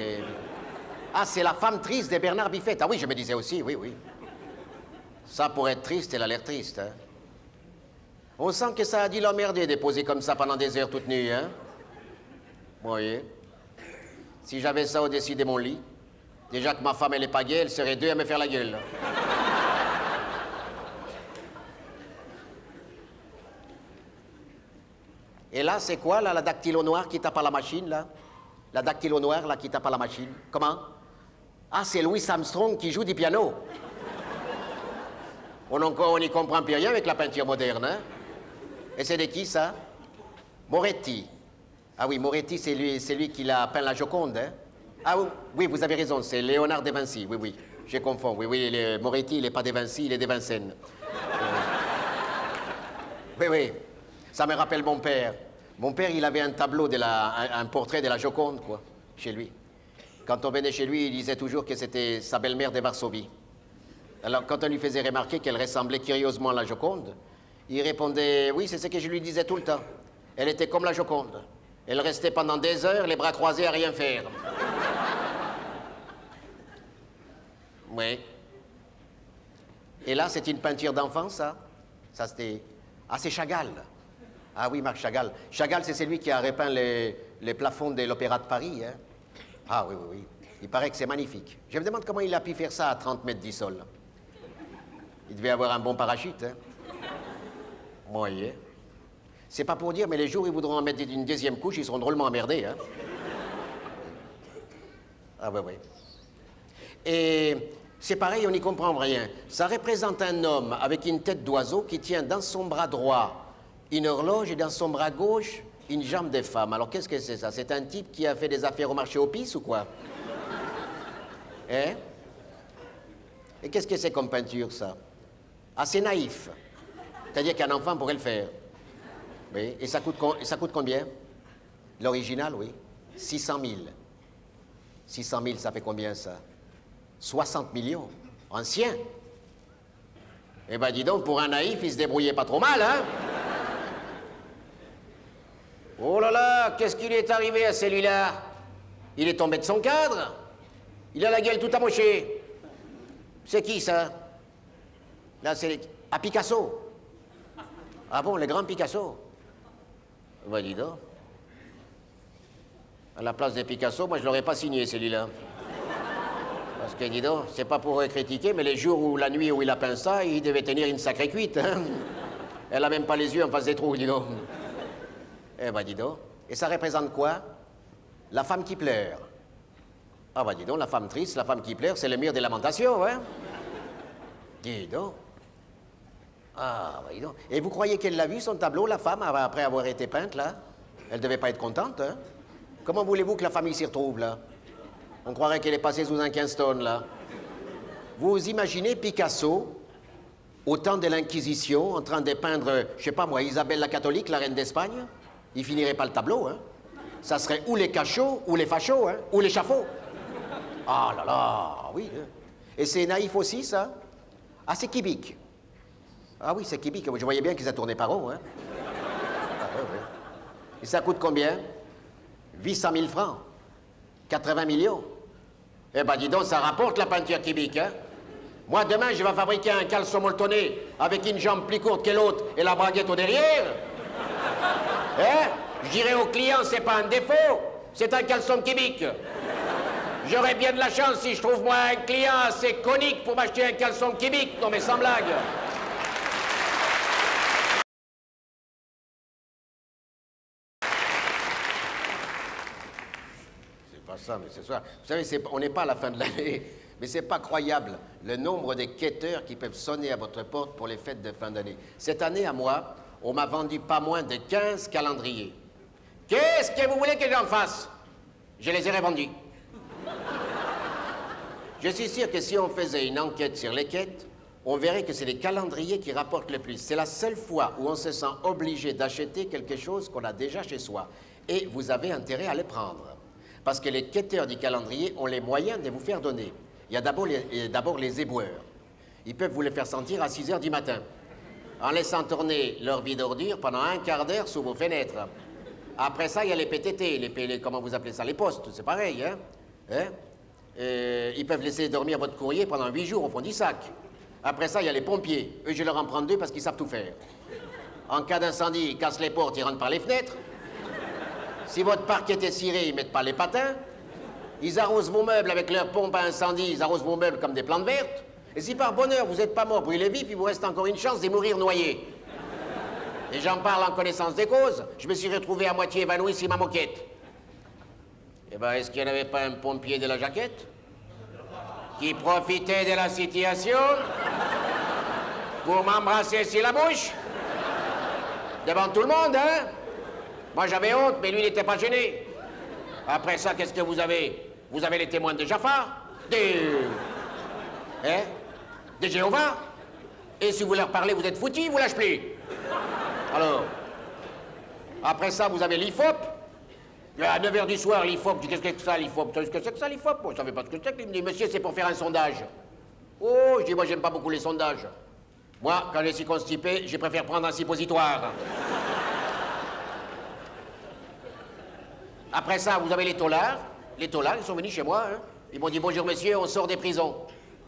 Ah, c'est la femme triste de Bernard Biffette. Ah oui, je me disais aussi, oui, oui. Ça, pour être triste, elle a l'air triste, hein. On sent que ça a dû l'emmerder de poser comme ça pendant des heures toutes nues, hein. Vous voyez? Si j'avais ça au-dessus de mon lit, déjà que ma femme, elle est pas gaie, elle serait deux à me faire la gueule. Et là, c'est quoi, là, la dactylo noire qui tape à la machine, là? La dactylo noire, là, qui tape à la machine. Comment? Ah, c'est Louis Armstrong qui joue du piano. On n'y comprend plus rien avec la peinture moderne, hein? Et c'est de qui, ça? Moretti. Ah oui, Moretti, c'est lui qui l'a peint la Joconde, hein? Ah oui, vous avez raison, c'est Léonard de Vinci, oui, je confonds. Oui, Moretti, il n'est pas de Vinci, il est de Vincennes. Oui, ça me rappelle mon père. Mon père, il avait un tableau, un portrait de la Joconde, quoi, chez lui. Quand on venait chez lui, il disait toujours que c'était sa belle-mère de Varsovie. Alors, quand on lui faisait remarquer qu'elle ressemblait curieusement à la Joconde, il répondait, oui, c'est ce que je lui disais tout le temps. Elle était comme la Joconde. Elle restait pendant des heures, les bras croisés à rien faire. Oui. Et là, c'est une peinture d'enfant, ça? Ça, c'était... Ah, c'est Chagall. Ah oui, Marc Chagall. Chagall, c'est celui qui a repeint les plafonds de l'Opéra de Paris, hein? Ah oui. Il paraît que c'est magnifique. Je me demande comment il a pu faire ça à 30 mètres du sol. Il devait avoir un bon parachute, hein? Oui. C'est pas pour dire, mais les jours où ils voudront en mettre une deuxième couche, ils seront drôlement emmerdés, hein? Ah oui. Et c'est pareil, on n'y comprend rien. Ça représente un homme avec une tête d'oiseau qui tient dans son bras droit une horloge et dans son bras gauche une jambe de femme. Alors qu'est-ce que c'est ça? C'est un type qui a fait des affaires au marché aux pistes ou quoi? Hein? Et qu'est-ce que c'est comme peinture, ça? Ah, c'est naïf. C'est-à-dire qu'un enfant pourrait le faire. Oui. Et ça coûte combien? L'original, oui. 600 000. 600 000, ça fait combien, ça? 60 millions. Ancien. Eh ben, dis donc, pour un naïf, il se débrouillait pas trop mal, hein? Oh là là, qu'est-ce qu'il est arrivé à celui-là? Il est tombé de son cadre. Il a la gueule toute amochée. C'est qui, ça? Là, c'est... Ah, Picasso. Ah bon, le grand Picasso? Ben, dis donc. À la place de Picasso, moi, je l'aurais pas signé, celui-là. Parce que, dis donc, c'est pas pour critiquer, mais les jours où, la nuit où il a peint ça, il devait tenir une sacrée cuite, hein? Elle a même pas les yeux en face des trous, dis donc. Eh ben, dis donc. Et ça représente quoi? La femme qui pleure. Ah ben, dis donc, la femme triste, la femme qui pleure, c'est le mur des lamentations, hein? Dis donc. Ah, ben, dis donc. Et vous croyez qu'elle l'a vu, son tableau, la femme, après avoir été peinte, là? Elle devait pas être contente, hein? Comment voulez-vous que la famille s'y retrouve, là? On croirait qu'elle est passée sous un Kingston, là. Vous imaginez Picasso, au temps de l'Inquisition, en train de peindre, je sais pas moi, Isabelle la catholique, la reine d'Espagne? Il finirait pas le tableau, hein? Ça serait ou les cachots, ou les fachos, hein? Ou l'échafaud. Ah là là, oui. Hein. Et c'est naïf aussi, ça? Ah, c'est Kibik. Ah oui, c'est Kibik. Je voyais bien qu'ils a tourné par rond, hein? Ah, ouais. Et ça coûte combien? 800 000 francs. 80 millions. Eh ben, dis donc, ça rapporte la peinture Kibik, hein? Moi, demain, je vais fabriquer un caleçon molletonné avec une jambe plus courte que l'autre et la braguette au derrière. Hein? Je dirais au client, c'est pas un défaut, c'est un caleçon Kibik. J'aurais bien de la chance si je trouve moi un client assez conique pour m'acheter un caleçon Kibik. Non mais sans blague. C'est pas ça, mais c'est ça. Vous savez, on n'est pas à la fin de l'année, mais c'est pas croyable le nombre de quêteurs qui peuvent sonner à votre porte pour les fêtes de fin d'année. Cette année, à moi, on m'a vendu pas moins de 15 calendriers. Qu'est-ce que vous voulez que j'en fasse? Je les ai revendus. Je suis sûr que si on faisait une enquête sur les quêtes, on verrait que c'est les calendriers qui rapportent le plus. C'est la seule fois où on se sent obligé d'acheter quelque chose qu'on a déjà chez soi. Et vous avez intérêt à les prendre. Parce que les quêteurs du calendrier ont les moyens de vous faire donner. Il y a d'abord les éboueurs. Ils peuvent vous les faire sentir à 6 heures du matin, en laissant tourner leur vie d'ordure pendant un quart d'heure sous vos fenêtres. Après ça, il y a les PTT, comment vous appelez ça? Les postes, c'est pareil, hein? Ils peuvent laisser dormir votre courrier pendant 8 jours au fond du sac. Après ça, il y a les pompiers. Eux, je leur en prends 2 parce qu'ils savent tout faire. En cas d'incendie, ils cassent les portes, ils rentrent par les fenêtres. Si votre parquet est ciré, ils mettent pas les patins. Ils arrosent vos meubles avec leur pompe à incendie, ils arrosent vos meubles comme des plantes vertes. Et si par bonheur, vous n'êtes pas mort brûlé vif, il vous reste encore une chance de mourir noyé. Et j'en parle en connaissance des causes. Je me suis retrouvé à moitié évanoui sur ma moquette. Eh ben, est-ce qu'il n'y en avait pas un pompier de la jaquette qui profitait de la situation pour m'embrasser sur la bouche? Devant tout le monde, hein? Moi, j'avais honte, mais lui, il n'était pas gêné. Après ça, qu'est-ce que vous avez? Vous avez les témoins de Jafar, hein? Des Jéhovah. Et si vous leur parlez, vous êtes foutus, vous lâchez plus. Alors, après ça, vous avez l'IFOP. À 9h du soir, l'IFOP, je dis, qu'est-ce que c'est que ça, l'IFOP? Qu'est-ce que c'est que ça, l'IFOP? Moi, je ne savais pas ce que c'est. Il me dit, monsieur, c'est pour faire un sondage. Oh, je dis, moi, j'aime pas beaucoup les sondages. Moi, quand j'ai suis constipé, je préfère prendre un suppositoire. Après ça, vous avez les taulards. Les taulards, ils sont venus chez moi. Hein. Ils m'ont dit, bonjour, monsieur, on sort des prisons.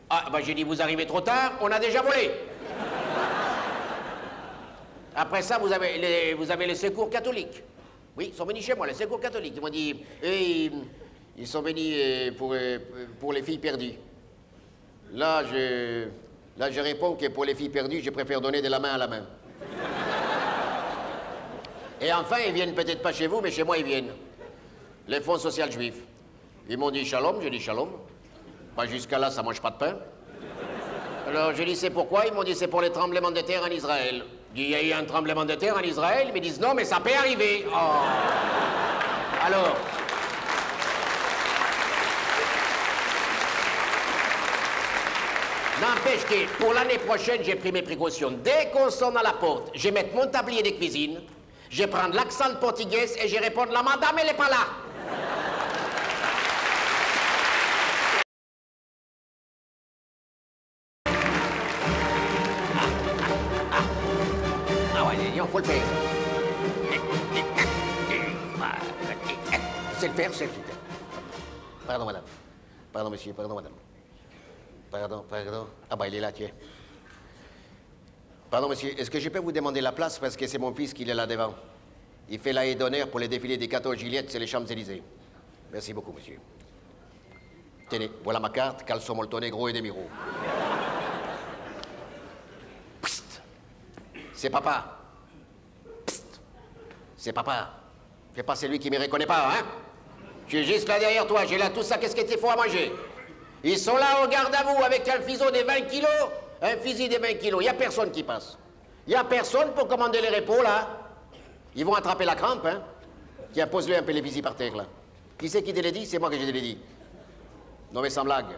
Ah, ben, j'ai dit, vous arrivez trop tard, on a déjà volé. Après ça, vous avez les secours catholiques. Oui, ils sont venus chez moi, les secours catholiques. Ils m'ont dit, ils sont venus pour les filles perdues. Là, je réponds que pour les filles perdues, je préfère donner de la main à la main. Et enfin, ils viennent peut-être pas chez vous, mais chez moi, ils viennent. Les fonds sociaux juifs. Ils m'ont dit shalom, j'ai dit shalom. Bah, jusqu'à là, ça mange pas de pain. Alors, je dis, c'est pourquoi? Ils m'ont dit, c'est pour les tremblements de terre en Israël. Il y a eu un tremblement de terre en Israël. Ils me disent, non, mais ça peut arriver. Oh. Alors... N'empêche que pour l'année prochaine, j'ai pris mes précautions. Dès qu'on sonne à la porte, je vais mettre mon tablier de cuisine, je vais prendre l'accent portugais et je vais répondre, la madame, elle n'est pas là. Ah ouais, il faut le faire. C'est le faire, c'est le faire. Pardon, madame. Pardon, monsieur, pardon, madame. Pardon. Ah bah il est là, tiens. Pardon, monsieur, est-ce que je peux vous demander la place parce que c'est mon fils qui est là devant. Il fait la haie d'honneur pour les défilés des 14 Juillet, c'est les Champs-Élysées. Merci beaucoup, monsieur. Tenez, voilà ma carte, Calcio Moltonegro et Demiro. Psst. C'est papa. Psst. C'est papa. C'est pas celui qui me reconnaît pas, hein? Je suis juste là derrière toi, j'ai là tout ça, qu'est-ce qu'il te faut à manger? Ils sont là au garde à vous avec un fusil de 20 kilos, un fusil de 20 kilos. Il n'y a personne qui passe. Il n'y a personne pour commander les repos, là. Ils vont attraper la crampe, hein. Tiens, pose-le un peu les fusils par terre, là. Qui c'est qui te l'a dit? C'est moi que je te l'ai dit. Non, mais sans blague.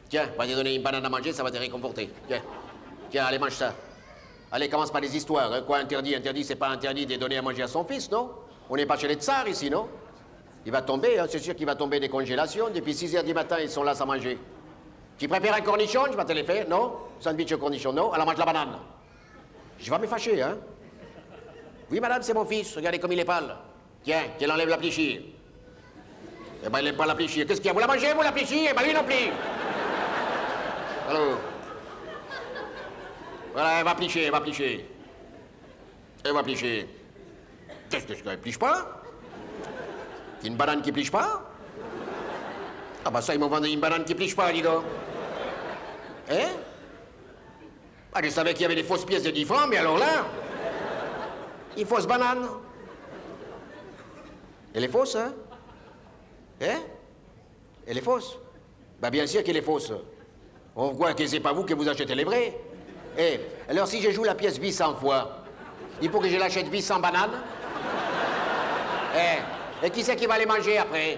Tiens, va te donner une banane à manger, ça va te réconforter. Tiens, allez, mange ça. Allez, commence par les histoires. Hein. Quoi, interdit? Interdit, c'est pas interdit de donner à manger à son fils, non? On n'est pas chez les tsars, ici, non? Il va tomber, hein, c'est sûr qu'il va tomber des congélations. Depuis 6 h du matin, ils sont là sans manger. Tu préfères un cornichon? Je vais te les faire, non? Sandwich au cornichon, non? Alors mange la banane. Je vais me fâcher, hein? Oui, madame, c'est mon fils. Regardez comme il est pâle. Tiens, qu'il enlève la plichire. Eh ben, il n'aime pas la plichire. Qu'est-ce qu'il y a? Vous la mangez, vous, la plichire? Eh ben, lui non plus. Alors. Voilà, elle va plicher, elle va plicher. Elle va plicher. Qu'est-ce qu'elle pliche pas? Une banane qui pliche pas? Ah bah ça, ils m'ont vendu une banane qui pliche pas, dis donc. Hein? Ah, je savais qu'il y avait des fausses pièces de 10 francs, mais alors là... Une fausse banane. Elle est fausse, hein? Hein? Elle est fausse? Bah bien sûr qu'elle est fausse. On voit que c'est pas vous que vous achetez les vrais. Eh, alors si je joue la pièce 800 fois, il faut que je l'achète 800 bananes? Eh... Et qui c'est qui va les manger après?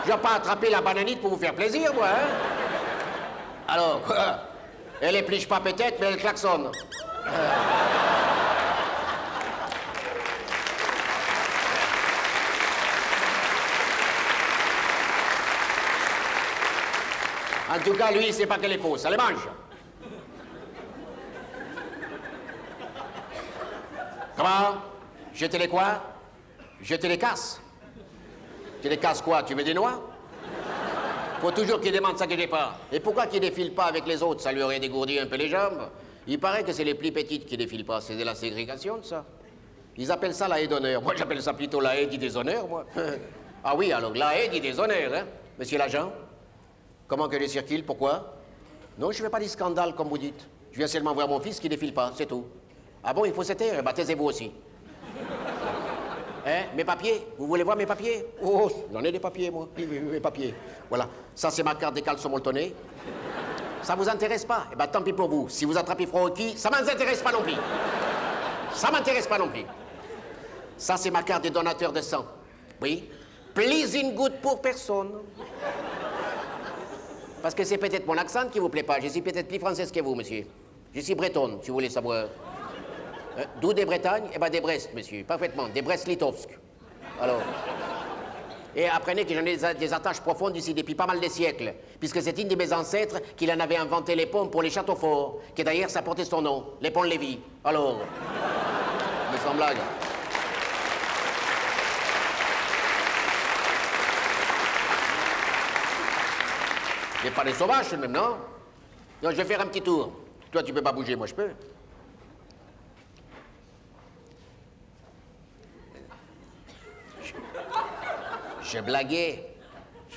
Je vais pas attraper la bananite pour vous faire plaisir, moi, hein? Alors, quoi? Elle épliche pas peut-être, mais elle klaxonne. En tout cas, lui, il sait pas qu'elle est fausse. Elle les mange. Comment? Je te les quoi? Je te les casse. Tu les casses quoi? Tu veux des noix? Faut toujours qu'il demande ça que j'ai pas. Et pourquoi qu'il défile pas avec les autres? Ça lui aurait dégourdi un peu les jambes. Il paraît que c'est les plus petites qui défilent pas. C'est de la ségrégation, ça. Ils appellent ça la haie d'honneur. Moi, j'appelle ça plutôt la haie du déshonneur, moi. Ah oui, alors la haie du déshonneur, hein? Monsieur l'agent? Comment que je circule? Pourquoi? Non, je ne fais pas des scandales, comme vous dites. Je viens seulement voir mon fils qui défile pas, c'est tout. Ah bon, il faut se taire? Bah, taisez-vous aussi. Hein, mes papiers? Vous voulez voir mes papiers? Oh, j'en ai des papiers, moi. Oui, oui, mes papiers. Voilà. Ça, c'est ma carte des caleçons molletonnés. Ça vous intéresse pas? Eh ben, tant pis pour vous. Si vous attrapez froid au qui, ça m'intéresse pas non plus. Ça m'intéresse pas non plus. Ça, c'est ma carte des donateurs de sang. Oui. Pleasing good pour personne. Parce que c'est peut-être mon accent qui vous plaît pas. Je suis peut-être plus française que vous, monsieur. Je suis bretonne, si vous voulez savoir. D'où des Bretagnes? Eh ben, des Brest, monsieur. Parfaitement. Des Brest-Litovsk. Alors. Et apprenez que j'en ai des attaches profondes ici depuis pas mal de siècles, puisque c'est une de mes ancêtres qui en avait inventé les ponts pour les châteaux forts, qui d'ailleurs ça portait son nom, les ponts Lévis. Alors. Mais sans blague. Mais pas des sauvages, tout de même, non? Non, je vais faire un petit tour. Toi, tu peux pas bouger, moi, je peux. Je blaguais.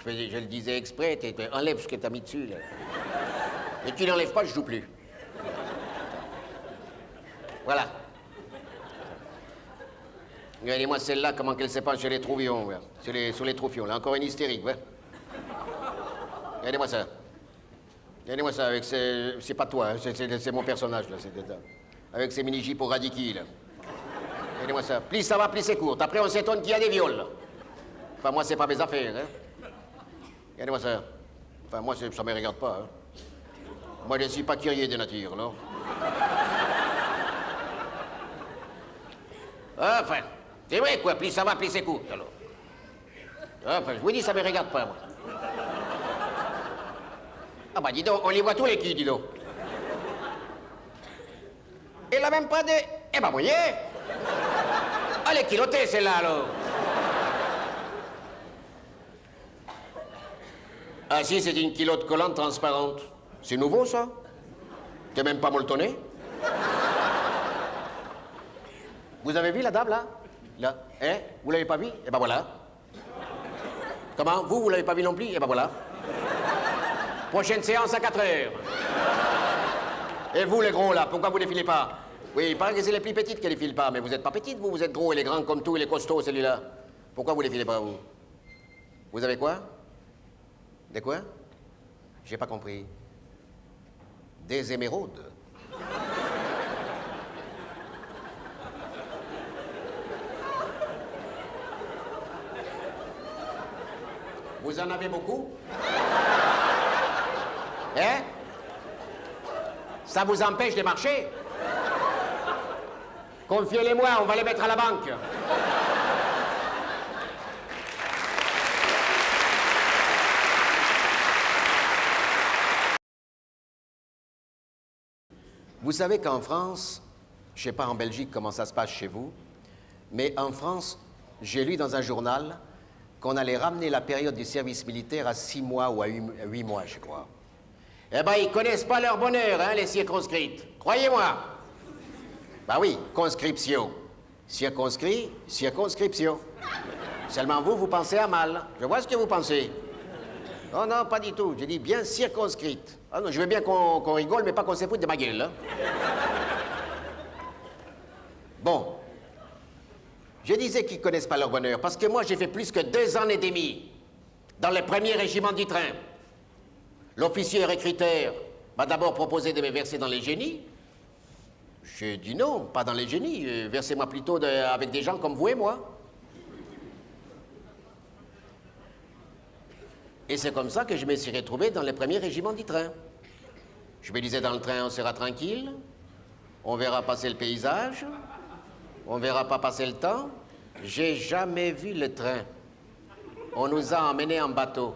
Je le disais exprès. Enlève ce que t'as mis dessus, là. Et tu n'enlèves pas, je joue plus. Voilà. Regardez-moi celle-là, comment qu'elle s'épanche sur les troufions, ouais. Sur les troufions, là. Encore une hystérique, ouais. Regardez-moi ça. Regardez-moi ça, avec ces... C'est pas toi, hein, c'est mon personnage, là. Avec ses mini-jipes au radiki, là. Regardez-moi ça. Plus ça va, plus c'est court. Après, on s'étonne qu'il y a des viols. Enfin, moi, c'est pas mes affaires, hein. Regardez-moi ça. Enfin, moi, ça me regarde pas, hein. Moi, je suis pas curieux de nature, non. Enfin, c'est vrai, quoi. Plus ça va, plus c'est court, alors. Enfin, je vous dis, ça me regarde pas, moi. Ah bah dis donc, on les voit tous les culs, dis donc. Elle a même pas de... Eh ben, voyez. Elle est kilottée, celle-là, alors. Ah si, c'est une culotte collante transparente. C'est nouveau, ça? T'es même pas molletonné? Vous avez vu la dame, là? Là, hein? Vous l'avez pas vu? Eh ben voilà. Comment? Vous l'avez pas vu non plus? Eh ben voilà. Prochaine séance à 4 heures. Et vous, les gros, là, pourquoi vous les filez pas? Oui, il paraît que c'est les plus petites qui les filent pas, mais vous êtes pas petites, vous êtes gros, et les grands comme tout, et les costauds, celui-là. Pourquoi vous les filez pas, vous? Vous avez quoi? Des quoi? J'ai pas compris. Des émeraudes. Vous en avez beaucoup? Hein? Ça vous empêche de marcher? Confiez-les-moi, on va les mettre à la banque. Vous savez qu'en France, je ne sais pas en Belgique comment ça se passe chez vous, mais en France, j'ai lu dans un journal qu'on allait ramener la période du service militaire à 6 mois ou à 8 mois, je crois. Eh ben, ils connaissent pas leur bonheur, hein, les circonscrites. Croyez-moi. Ben oui, conscription. Circonscrit, circonscription. Seulement vous, vous pensez à mal. Je vois ce que vous pensez. Non, non, pas du tout. Je dis bien circonscrite. Ah non, je veux bien qu'on rigole, mais pas qu'on se foute de ma gueule, hein. Bon. Je disais qu'ils connaissent pas leur bonheur, parce que moi, j'ai fait plus que 2 ans et demi dans le 1er régiment du train. L'officier recruteur m'a d'abord proposé de me verser dans les génies. J'ai dit non, pas dans les génies. Versez-moi plutôt avec des gens comme vous et moi. Et c'est comme ça que je me suis retrouvé dans le 1er régiment du train. Je me disais, dans le train, on sera tranquille, on verra passer le paysage, on verra pas passer le temps. J'ai jamais vu le train. On nous a emmenés en bateau.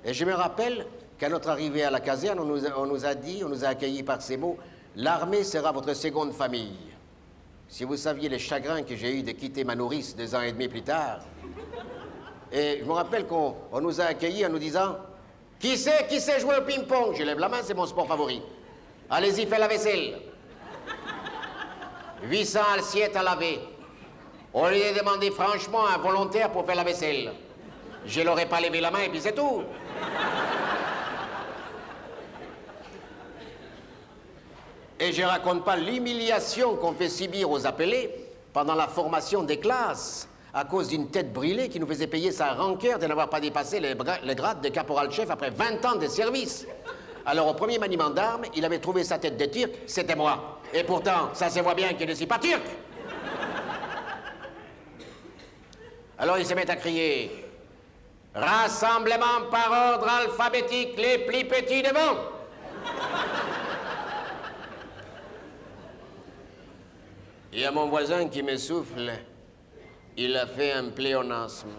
Et je me rappelle qu'à notre arrivée à la caserne, on nous a accueillis par ces mots, « L'armée sera votre seconde famille ». Si vous saviez les chagrins que j'ai eu de quitter ma nourrice 2 ans et demi plus tard. Et je me rappelle qu'on nous a accueillis en nous disant, « Qui sait jouer au ping-pong ?» Je lève la main, c'est mon sport favori. « Allez-y, faites la vaisselle. » 800 assiettes à laver. On lui a demandé franchement un volontaire pour faire la vaisselle. Je n'aurais pas levé la main et puis c'est tout. Et je raconte pas l'humiliation qu'on fait subir aux appelés pendant la formation des classes, à cause d'une tête brûlée qui nous faisait payer sa rancœur de n'avoir pas dépassé les grades de caporal-chef après 20 ans de service. Alors, au premier maniement d'armes, il avait trouvé sa tête de turc, c'était moi. Et pourtant, ça se voit bien qu'il ne suis pas turc. Alors, il se met à crier « Rassemblement par ordre alphabétique, les plus petits devant !» Il y a mon voisin qui me souffle. Il a fait un pléonasme.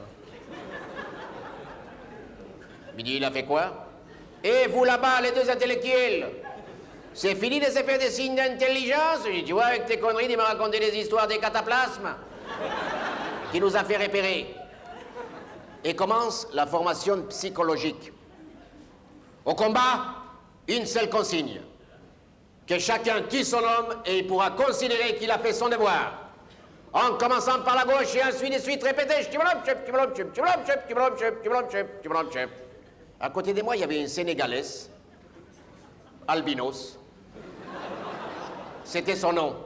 Il dit, il a fait quoi? Et vous là-bas, les deux intellectuels, c'est fini de se faire des signes d'intelligence? Je dis, tu vois, avec tes conneries, de me raconter des histoires des cataplasmes qui nous a fait repérer. Et commence la formation psychologique. Au combat, une seule consigne. Que chacun tue son homme et il pourra considérer qu'il a fait son devoir. En commençant par la gauche et ainsi de suite, répétez. À côté de moi, il y avait une Sénégalaise, albinos. C'était son nom.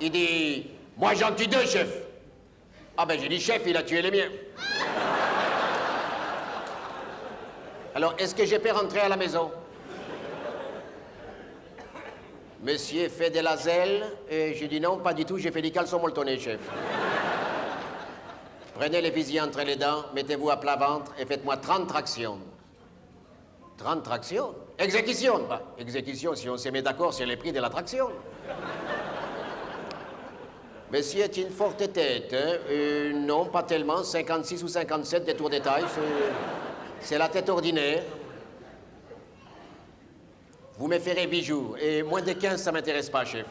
Il dit, moi j'en tue deux, chef. Ah ben j'ai dit, chef, il a tué les miens. Alors, est-ce que je peux rentrer à la maison? Monsieur fait de la zèle, et j'ai dit non, pas du tout, j'ai fait du caleçon molletonné, chef. Prenez les fusils entre les dents, mettez-vous à plat ventre et faites-moi 30 tractions. 30 tractions? Exécution! Bah, exécution, si on se met d'accord sur les prix de la traction. Monsieur est une forte tête, hein? Non, pas tellement, 56 ou 57 des tours de taille, c'est la tête ordinaire. Vous me ferez 8 jours, et moins de 15, ça m'intéresse pas, chef.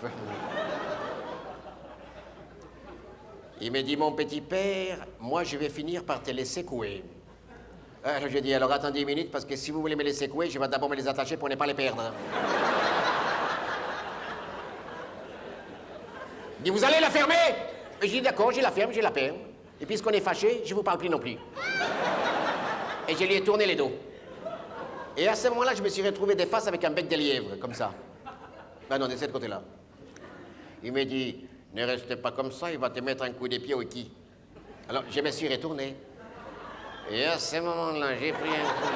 Il me dit, mon petit père, moi, je vais finir par te les secouer. Alors, je dis, alors attendez une minute, parce que si vous voulez me les secouer, je vais d'abord me les attacher pour ne pas les perdre. Il dit, vous allez la fermer? Et je dis, d'accord, je la ferme, je la perds. Et puisqu'on est fâché, je vous parle plus non plus. Et je lui ai tourné les dos. Et à ce moment-là, je me suis retrouvé de face avec un bec de lièvre, comme ça. Ben non, de ce côté-là. Il me dit, ne reste pas comme ça, il va te mettre un coup de pied au qui. Alors, je me suis retourné. Et à ce moment-là, j'ai pris un coup.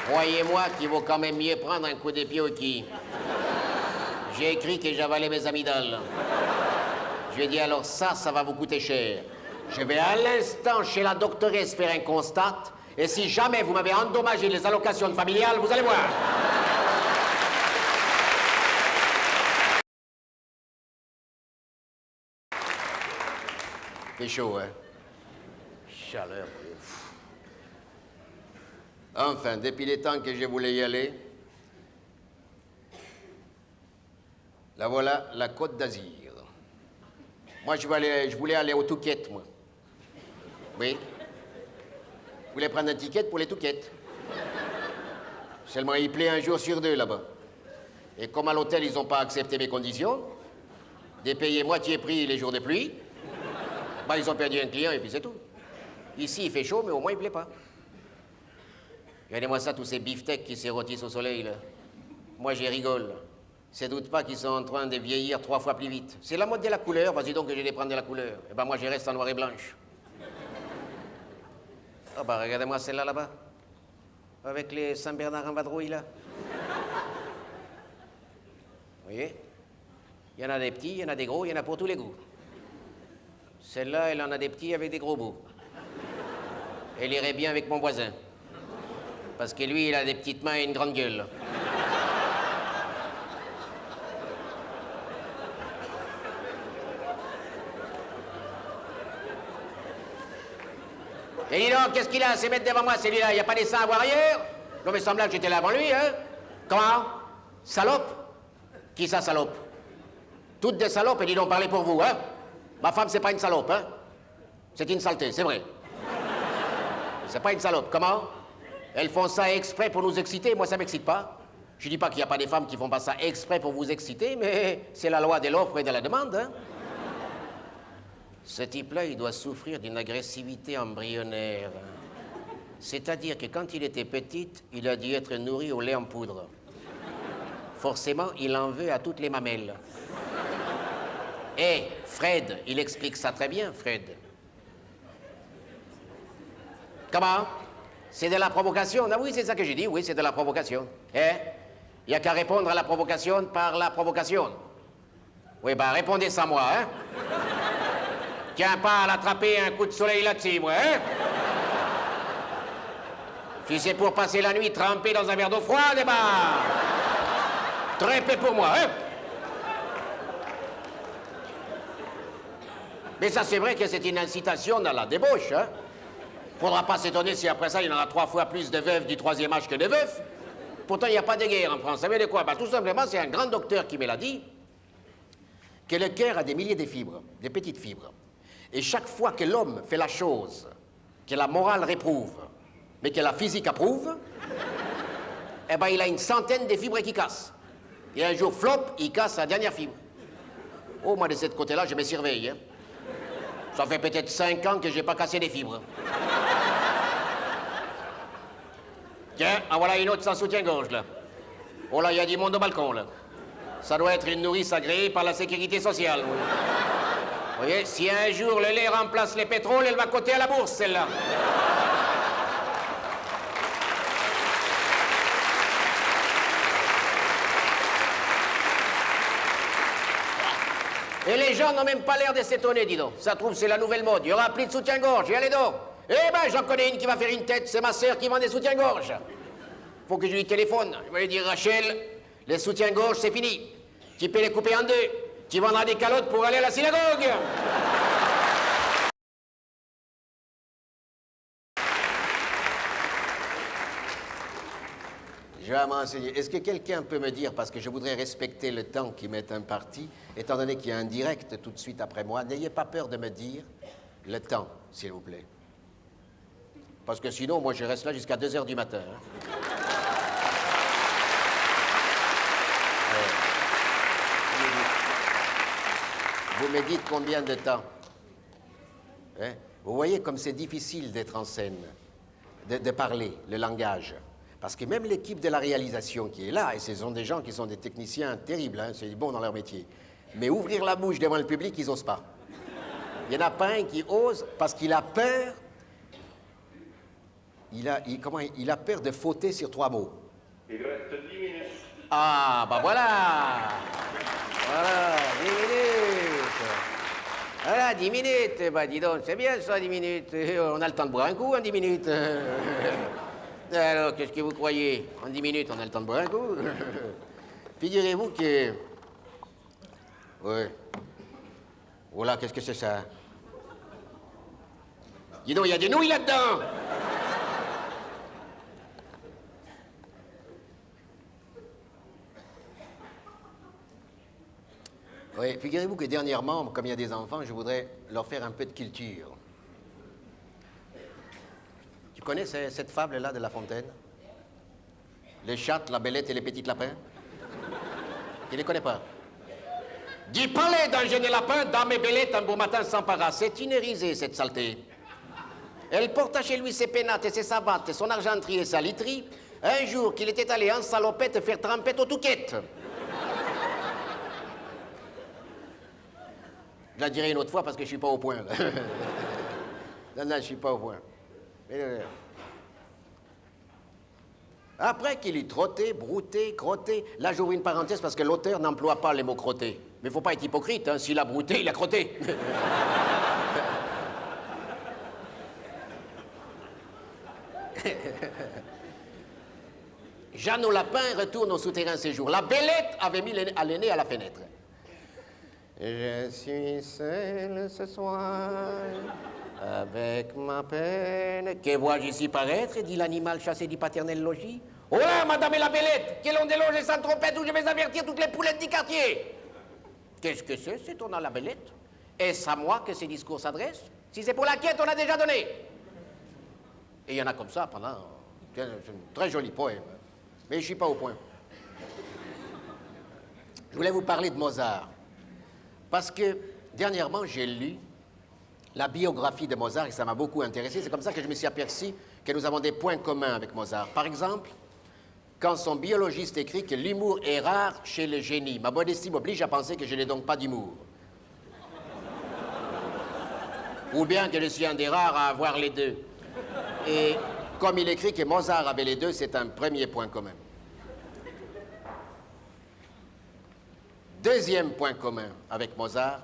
Croyez-moi qu'il vaut quand même mieux prendre un coup de pied au qui. J'ai écrit que j'avalais mes amygdales. Je lui ai dit, alors ça va vous coûter cher. Je vais à l'instant chez la doctoresse faire un constat, et si jamais vous m'avez endommagé les allocations familiales, vous allez voir. C'est chaud, hein? Chaleur. Enfin, depuis les temps que je voulais y aller, là voilà la Côte d'Azur. Moi, je voulais aller aux Touquettes, moi. Oui. Je voulais prendre un ticket pour les Touquettes. Seulement, il plaît un jour sur deux là-bas. Et comme à l'hôtel, ils n'ont pas accepté mes conditions, de payer moitié prix les jours de pluie, bah, ils ont perdu un client et puis c'est tout. Ici, il fait chaud, mais au moins, il ne plaît pas. Regardez-moi ça, tous ces beefsteaks qui se rôtissent au soleil, là. Moi, j'y rigole. Ne doute pas qu'ils sont en train de vieillir 3 fois plus vite. C'est la mode de la couleur, vas-y donc que je vais prendre de la couleur. Et ben moi, je reste en noir et blanche. Ah bah, regardez-moi celle-là, là-bas. Avec les Saint-Bernard en vadrouille, là. Vous voyez? Il y en a des petits, il y en a des gros, il y en a pour tous les goûts. Celle-là, elle en a des petits avec des gros bouts. Elle irait bien avec mon voisin. Parce que lui, il a des petites mains et une grande gueule. Et dis donc, qu'est-ce qu'il a à se mettre devant moi, celui-là? Il n'y a pas des seins à voir ailleurs? Non, mais semblable que j'étais là avant lui, hein? Comment? Salope? Qui ça, salope? Toutes des salopes, et dis donc, parlez pour vous, hein? Ma femme, c'est pas une salope, hein? C'est une saleté, c'est vrai. C'est pas une salope, comment? Elles font ça exprès pour nous exciter, moi ça m'excite pas. Je dis pas qu'il n'y a pas des femmes qui font pas ça exprès pour vous exciter, mais c'est la loi de l'offre et de la demande, hein? Ce type-là, il doit souffrir d'une agressivité embryonnaire. C'est-à-dire que quand il était petit, il a dû être nourri au lait en poudre. Forcément, il en veut à toutes les mamelles. Et Fred, il explique ça très bien, Fred. Comment? C'est de la provocation? Ah oui, c'est ça que j'ai dit, oui, c'est de la provocation. Hein? Il n'y a qu'à répondre à la provocation par la provocation. Oui, ben répondez sans moi, hein? Tiens pas à l'attraper un coup de soleil là-dessus, moi, hein? Si c'est pour passer la nuit trempé dans un verre d'eau froide, eh ben... Très peu pour moi, hein? Mais ça, c'est vrai que c'est une incitation à la débauche, hein? Faudra pas s'étonner si après ça, il y en aura 3 fois plus de veuves du 3e âge que de veufs. Pourtant, il n'y a pas de guerre en France. Vous savez de quoi? Ben, tout simplement, c'est un grand docteur qui me l'a dit, que le cœur a des milliers de fibres, des petites fibres. Et chaque fois que l'homme fait la chose que la morale réprouve, mais que la physique approuve, eh ben, il a une centaine de fibres qui cassent. Et un jour, flop, il casse la dernière fibre. Oh, moi, de ce côté-là, je me surveille, hein. Ça fait peut-être 5 ans que j'ai pas cassé des fibres. Tiens, en voilà une autre sans soutien-gorge, là. Oh là, il y a du monde au balcon, là. Ça doit être une nourrice agréée par la sécurité sociale. Oui. Vous voyez, si un jour le lait remplace les pétroles, elle va coter à la bourse, celle-là. Et les gens n'ont même pas l'air de s'étonner, dis donc. Ça trouve, c'est la nouvelle mode. Il y aura plus de soutien-gorge, et allez donc. Eh ben, j'en connais une qui va faire une tête, c'est ma sœur qui vend des soutiens-gorge. Faut que je lui téléphone. Je vais lui dire, Rachel, les soutiens-gorge, c'est fini. Tu peux les couper en 2. Tu vendras des calottes pour aller à la synagogue. Je vais m'enseigner. Est-ce que quelqu'un peut me dire, parce que je voudrais respecter le temps qui m'est imparti, étant donné qu'il y a un direct tout de suite après moi, n'ayez pas peur de me dire le temps, s'il vous plaît. Parce que sinon, moi, je reste là jusqu'à 2 heures du matin. Hein. Vous me dites combien de temps? Hein? Vous voyez comme c'est difficile d'être en scène, de parler le langage. Parce que même l'équipe de la réalisation qui est là, et ce sont des gens qui sont des techniciens terribles, hein, c'est bons dans leur métier, mais ouvrir la bouche devant le public, ils n'osent pas. Il n'y en a pas un qui ose parce qu'il a peur. Il a peur de fauter sur 3 mots. Il reste 10 minutes. Ah, bah voilà. Voilà, 10 minutes. Voilà, 10 minutes. Bah dis donc, c'est bien ça, 10 minutes. On a le temps de boire un coup en 10 minutes. Alors, qu'est-ce que vous croyez? En 10 minutes, on a le temps de boire un coup. Figurez-vous que... Ouais. Voilà, qu'est-ce que c'est ça? Dis donc, il y a des nouilles là-dedans. Oui, figurez-vous que dernièrement, comme il y a des enfants, je voudrais leur faire un peu de culture. Tu connais cette fable-là de La Fontaine? Les chattes, la belette et les petits lapins? Tu ne les connais pas? Dis palais d'un jeune lapin, dame et belette, un beau matin s'empara. C'est une risée, cette saleté. Elle porta chez lui ses pénates et ses savates, son argenterie et sa literie, un jour qu'il était allé en salopette faire trempette aux touquettes. Je la dirai une autre fois parce que je suis pas au point, là. Non, je suis pas au point. Après qu'il eut trotté, brouté, crotté, là j'ouvre une parenthèse parce que l'auteur n'emploie pas les mots crotté. Mais faut pas être hypocrite, hein. S'il a brouté, il a crotté. Jeanne au lapin retourne au souterrain séjour. La belette avait mis l'aîné à la fenêtre. Je suis seul ce soir, avec ma peine. Que vois-je ici paraître, dit l'animal chassé du paternel logis. Oh là, madame et la belette, que l'on déloge sans trompette où je vais avertir toutes les poulettes du quartier. Qu'est-ce que c'est, s'étonna la belette? Est-ce à moi que ces discours s'adressent? Si c'est pour la quête, on a déjà donné. Et il y en a comme ça pendant... C'est un très joli poème, mais je ne suis pas au point. Je voulais vous parler de Mozart. Parce que, dernièrement, j'ai lu la biographie de Mozart, et ça m'a beaucoup intéressé. C'est comme ça que je me suis aperçu que nous avons des points communs avec Mozart. Par exemple, quand son biologiste écrit que l'humour est rare chez le génie, ma modestie m'oblige à penser que je n'ai donc pas d'humour. Ou bien que je suis un des rares à avoir les deux. Et comme il écrit que Mozart avait les deux, c'est un premier point commun. Deuxième point commun avec Mozart,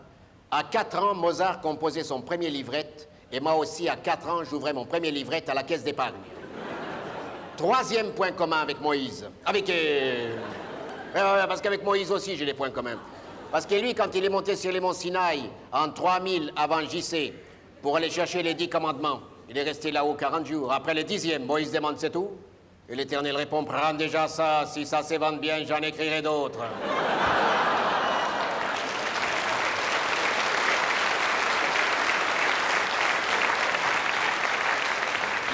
à 4 ans, Mozart composait son premier livrette, et moi aussi, à 4 ans, j'ouvrais mon premier livrette à la caisse d'épargne. Troisième point commun avec Moïse. Parce qu'avec Moïse aussi, j'ai des points communs. Parce que lui, quand il est monté sur les monts Sinaï, en 3000 avant JC, pour aller chercher les 10 commandements, il est resté là-haut 40 jours. Après le 10e, Moïse demande c'est tout. Et l'Éternel répond, prends déjà ça, si ça s'évente bien, j'en écrirai d'autres.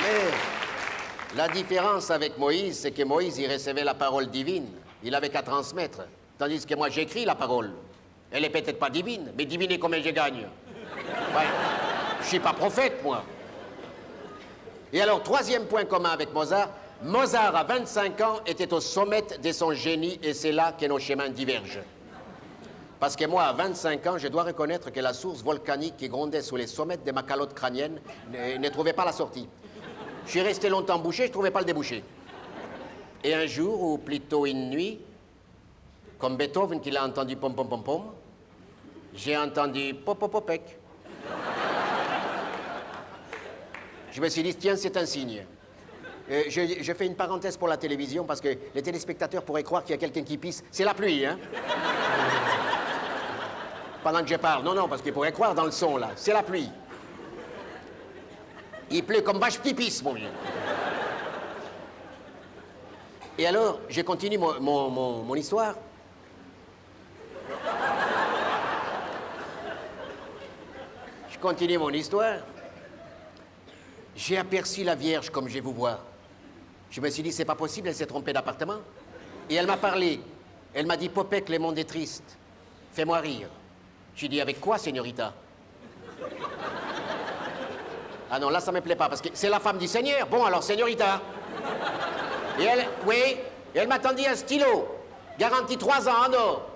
Mais la différence avec Moïse, c'est que Moïse, il recevait la parole divine. Il avait qu'à transmettre. Tandis que moi, j'écris la parole. Elle n'est peut-être pas divine, mais devinez combien je gagne. Ouais. Je ne suis pas prophète, moi. Et alors, troisième point commun avec Mozart, Mozart, à 25 ans, était au sommet de son génie, et c'est là que nos chemins divergent. Parce que moi, à 25 ans, je dois reconnaître que la source volcanique qui grondait sous les sommets de ma calotte crânienne ne trouvait pas la sortie. Je suis resté longtemps bouché, je ne trouvais pas le débouché. Et un jour, ou plutôt une nuit, comme Beethoven qui l'a entendu pom pom pom pom, j'ai entendu popopopec. Je me suis dit, tiens, c'est un signe. Je fais une parenthèse pour la télévision parce que les téléspectateurs pourraient croire qu'il y a quelqu'un qui pisse. C'est la pluie, hein? Pendant que je parle. Non, parce qu'ils pourraient croire dans le son, là. C'est la pluie. Il pleut comme vache qui pisse, mon vieux. Et alors, je continue mon histoire. Je continue mon histoire. J'ai aperçu la Vierge comme je vais vous voir. Je me suis dit, c'est pas possible, elle s'est trompée d'appartement. Et elle m'a parlé. Elle m'a dit, Popek, le monde est triste. Fais-moi rire. J'ai dit, avec quoi, señorita? Ah non, là, ça me plaît pas, parce que c'est la femme du Seigneur. Bon, alors, señorita. Et elle, oui, et elle m'a tendu un stylo, garanti 3 ans en or.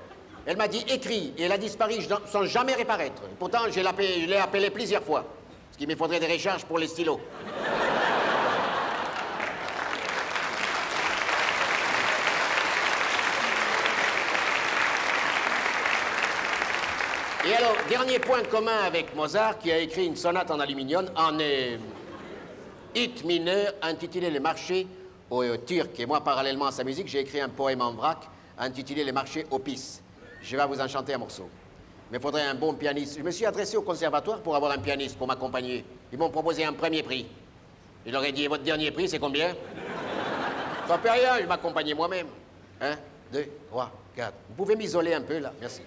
Elle m'a dit, écris, et elle a disparu sans jamais réapparaître. Pourtant, je l'ai appelée plusieurs fois. Parce qu'il me faudrait des recharges pour les stylos. Et alors, dernier point commun avec Mozart, qui a écrit une sonate en aluminium en it mineur, intitulé Le marché au turc. Et moi, parallèlement à sa musique, j'ai écrit un poème en vrac, intitulé Le marché au pis. Je vais vous en chanter un morceau. Mais il faudrait un bon pianiste. Je me suis adressé au conservatoire pour avoir un pianiste pour m'accompagner. Ils m'ont proposé un premier prix. Je leur ai dit, votre dernier prix, c'est combien? Ça ne fait rien, je m'accompagnais moi-même. 1, 2, 3, 4. Vous pouvez m'isoler un peu, là? Merci.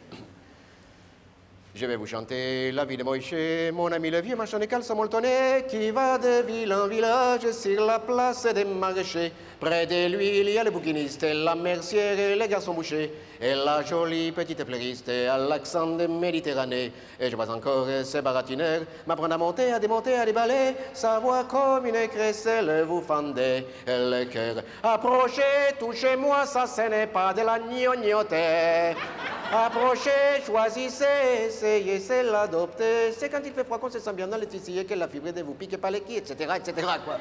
Je vais vous chanter la vie de Moïse, mon ami le vieux marchand de caleçons molletonnés, qui va de ville en village sur la place des maraîchers. Près de lui, il y a le bouquiniste, la mercière et les garçons bouchers, et la jolie petite fleuriste à l'accent de Méditerranée. Et je vois encore ce baratineur m'apprendre à monter, à démonter, à déballer, sa voix comme une crécelle vous fendait le cœur. Approchez, touchez-moi, ça ce n'est pas de la gnognotte. Approchez, choisissez, essayez, c'est l'adopter. C'est quand il fait froid qu'on se sent bien dans le tissé, que la fibre ne vous pique pas les quilles, etc., etc., quoi.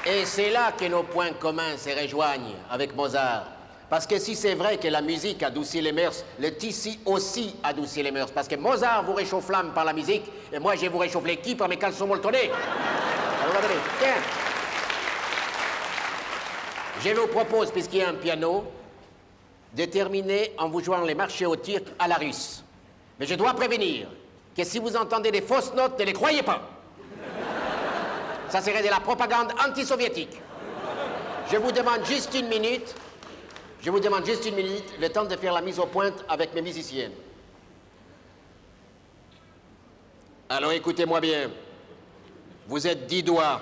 Et c'est là que nos points communs se rejoignent avec Mozart. Parce que si c'est vrai que la musique adoucit les mœurs, le tissu aussi adoucit les mœurs. Parce que Mozart vous réchauffe l'âme par la musique, et moi je vous réchauffe les quilles par mes caleçons molletonnés. Alors regardez, tiens. Je vous propose, puisqu'il y a un piano, de terminer en vous jouant les marchés au turc à la russe. Mais je dois prévenir que si vous entendez des fausses notes, ne les croyez pas. Ça serait de la propagande anti-soviétique. Je vous demande juste une minute. Je vous demande juste une minute, le temps de faire la mise au point avec mes musiciennes. Alors écoutez-moi bien. Vous êtes 10 doigts.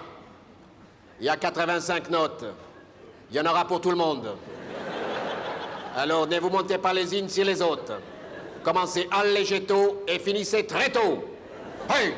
Il y a 85 notes. Il y en aura pour tout le monde. Alors, ne vous montez pas les unes sur les autres. Commencez allégé tôt et finissez très tôt. Hey!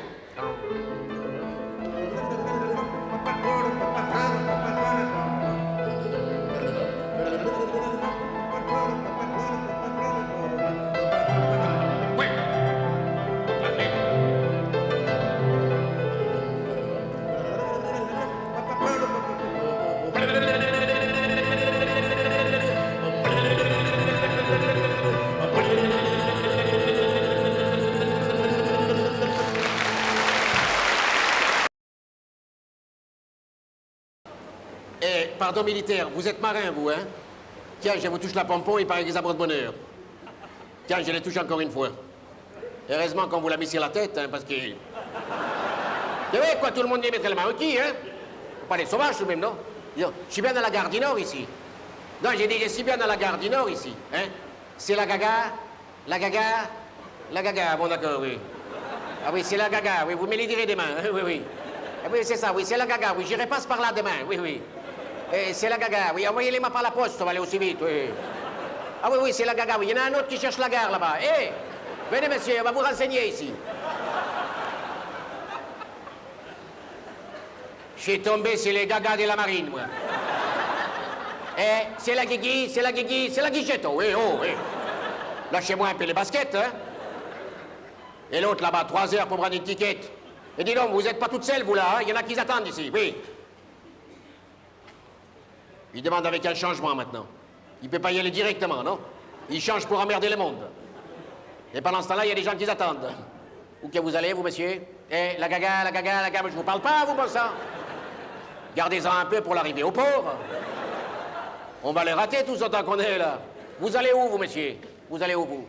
Pardon militaire, vous êtes marin, vous, hein? Tiens, je vous touche la pompon, il paraît qu'ils abordent bonheur. Tiens, je les touche encore une fois. Heureusement qu'on vous l'a mis sur la tête, hein, parce que... Vous savez quoi, tout le monde vient mettre la main au qui, hein? Faut pas les sauvages, tout de même, non? Je suis bien dans la gare du Nord, ici. Non, j'ai dit, je suis bien dans la gare du Nord, ici, hein? C'est la gaga, bon d'accord, oui. Ah oui, c'est la gaga, oui, vous me les direz demain, hein, oui, oui. Ah oui, c'est ça, oui, c'est la gaga, oui, j'irai passe par là demain, oui, oui. C'est la gaga, oui, envoyez-les-moi par la poste, ça va aller aussi vite, oui. Ah oui, oui, c'est la gaga, oui, il y en a un autre qui cherche la gare là-bas. Eh, venez monsieur, on va vous renseigner ici. Je suis tombé sur les gagas de la marine, moi. Eh, c'est la guigui, c'est la guigui, c'est la guichette, oui, oh, oui. Lâchez-moi un peu les baskets, hein. Et l'autre là-bas, 3 heures pour prendre une ticket. Et dis donc, vous n'êtes pas toute seule, vous là, hein? Il y en a qui attendent ici, oui. Il demande avec un changement maintenant. Il ne peut pas y aller directement, non? Il change pour emmerder le monde. Et pendant ce temps-là, il y a des gens qui attendent. Où que vous allez, vous, monsieur? Eh, la gaga, je vous parle pas, vous, bon sang. Gardez-en un peu pour l'arrivée aux pauvres. On va les rater tous autant qu'on est, là. Vous allez où, vous, monsieur? Vous allez où, vous?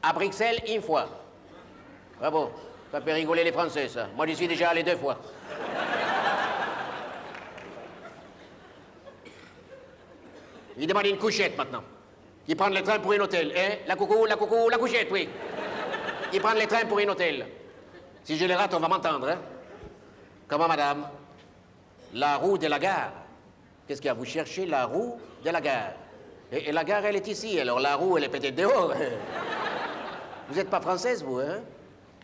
À Bruxelles, une fois. Ah bon, ça fait rigoler les Français, ça. Moi, j'y suis déjà allé 2 fois. Il demande une couchette maintenant. Ils prennent les trains pour un hôtel. Hein? La couchette, oui. Ils prennent les trains pour un hôtel. Si je les rate, on va m'entendre. Hein? Comment, madame? La roue de la gare. Qu'est-ce qu'il y a? Vous cherchez la roue de la gare. Et la gare, elle est ici. Alors la roue, elle est peut-être dehors. Vous n'êtes pas française, vous, hein?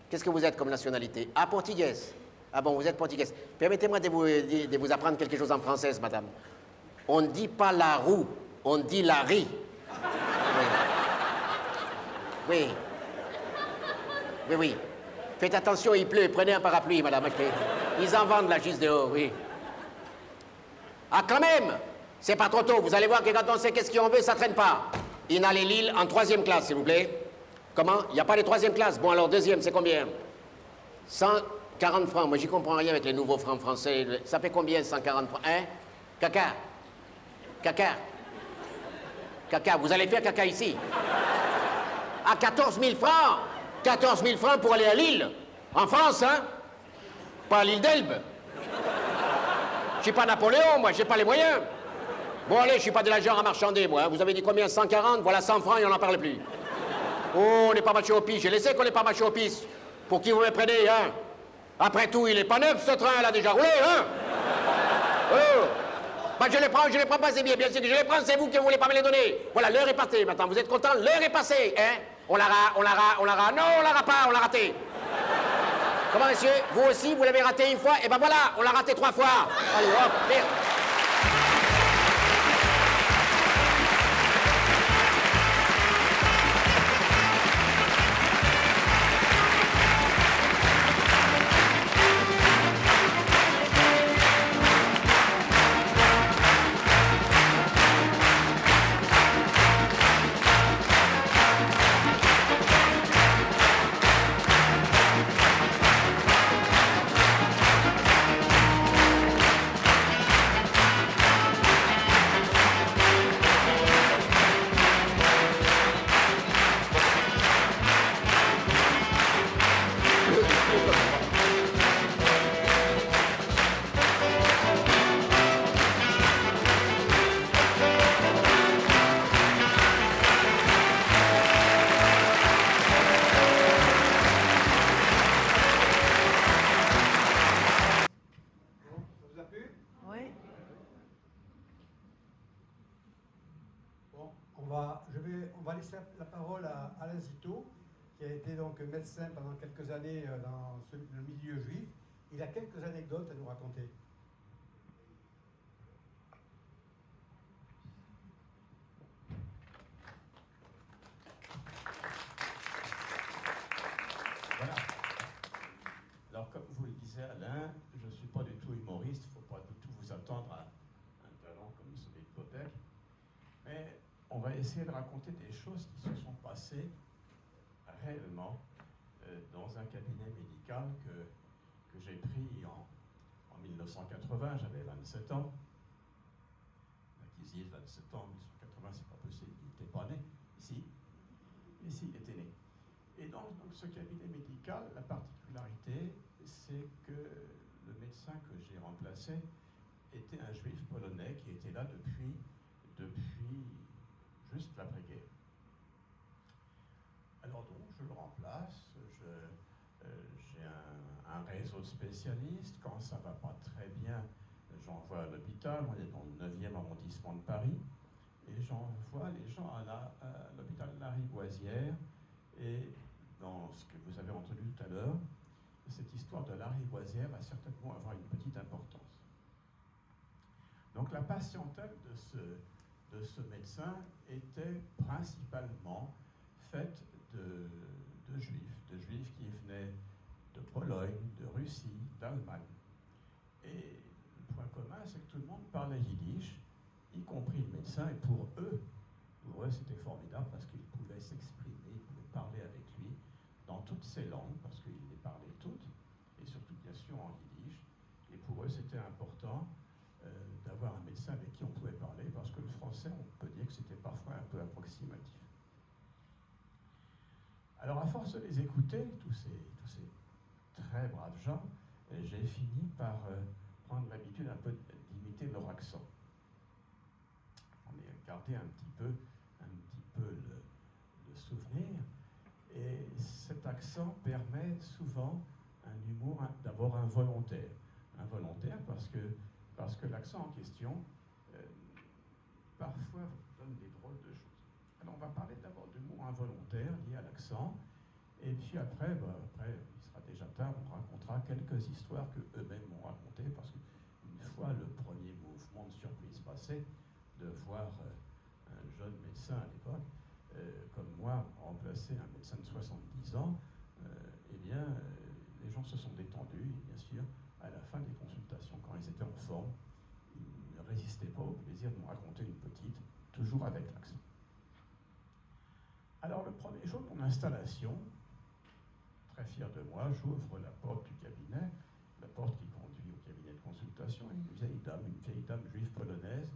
Qu'est-ce que vous êtes comme nationalité? Ah, portugaise. Ah bon, vous êtes portugaise. Permettez-moi de vous apprendre quelque chose en française, madame. On ne dit pas la roue, on dit la riz. Oui. Oui. Faites attention, il pleut. Prenez un parapluie, madame. Ils en vendent là, juste dehors, oui. Ah, quand même! C'est pas trop tôt. Vous allez voir que quand on sait qu'est-ce qu'on veut, ça traîne pas. Inhaler l'île en 3e classe, s'il vous plaît. Comment? Il n'y a pas de 3e classe. Bon, alors, 2e, c'est combien? 140 francs. Moi, j'y comprends rien avec les nouveaux francs français. Ça fait combien, 140 francs? Hein? Caca, vous allez faire caca ici. À 14 000 francs. 14 000 francs pour aller à Lille. En France, hein? Pas à l'île d'Elbe. Je suis pas Napoléon, moi, j'ai pas les moyens. Bon, allez, je suis pas de la genre à marchander, moi. Hein. Vous avez dit combien? 140? Voilà 100 francs et on n'en parle plus. Oh, on n'est pas marché au pis. Je le sais qu'on n'est pas marché au pis. Pour qui vous me prenez, hein? Après tout, il est pas neuf, ce train, elle a déjà roulé, hein? Oh! Bah, je les prends pas, c'est bien sûr que je les prends, c'est vous qui ne voulez pas me les donner. Voilà, l'heure est passée maintenant, vous êtes contents? L'heure est passée, hein? On l'aura, non, on l'aura pas, on l'a raté. Comment, monsieur? Vous aussi, vous l'avez raté une fois? Et ben voilà, on l'a raté 3 fois. Allez, hop, merde. on va laisser la parole à Alain Zito, qui a été donc médecin pendant quelques années dans le milieu juif. Il a quelques anecdotes à nous raconter. Voilà. Alors, comme vous le disiez, Alain, je ne suis pas du tout humoriste, il ne faut pas du tout vous attendre à un talent comme celui de Popek. Mais on va essayer de raconter des choses qui se sont passées réellement dans un cabinet médical que j'ai pris en 1980, j'avais 27 ans. Qui se disent 27 ans, 1980, c'est pas possible, il n'était pas né ici. Ici, il était né. Et dans ce cabinet médical, la particularité, c'est que le médecin que j'ai remplacé était un juif polonais qui était là depuis juste l'après-guerre. Alors donc, je le remplace, j'ai un réseau de spécialistes. Quand ça ne va pas très bien, j'envoie à l'hôpital. On est dans le 9e arrondissement de Paris. Et j'envoie les gens à l'hôpital Lariboisière. Et dans ce que vous avez entendu tout à l'heure, cette histoire de Lariboisière va certainement avoir une petite importance. Donc la patientèle de ce médecin était principalement faite de juifs qui venaient de Pologne, de Russie, d'Allemagne. Et le point commun, c'est que tout le monde parlait yiddish, y compris le médecin, et pour eux c'était formidable parce qu'ils pouvaient s'exprimer, ils pouvaient parler avec lui dans toutes ces langues, parce qu'ils les parlaient toutes, et surtout bien sûr en yiddish. Et pour eux, c'était important d'avoir un médecin avec qui on pouvait parler, parce que le français, on peut dire que c'était parfois un peu approximatif. Alors, à force de les écouter, tous ces très braves gens, j'ai fini par prendre l'habitude un peu d'imiter leur accent. On a gardé un petit peu le souvenir, et cet accent permet souvent un humour d'abord involontaire. Involontaire parce que l'accent en question, parfois, donne des drôles de choses. Alors, on va parler d'abord d'humour involontaire lié à l'accent, et puis après, il sera déjà tard, on racontera quelques histoires qu'eux-mêmes m'ont racontées, parce qu'une fois le premier mouvement de surprise passé, de voir un jeune médecin à l'époque, comme moi, remplacer un médecin de 70 ans, les gens se sont détendus, et bien sûr, à la fin des consultations, quand ils étaient en forme, ils ne résistaient pas au plaisir de me raconter une petite, toujours avec l'accent. Alors, le premier jour de mon installation, très fier de moi, j'ouvre la porte du cabinet, la porte qui conduit au cabinet de consultation, et une vieille dame juive polonaise,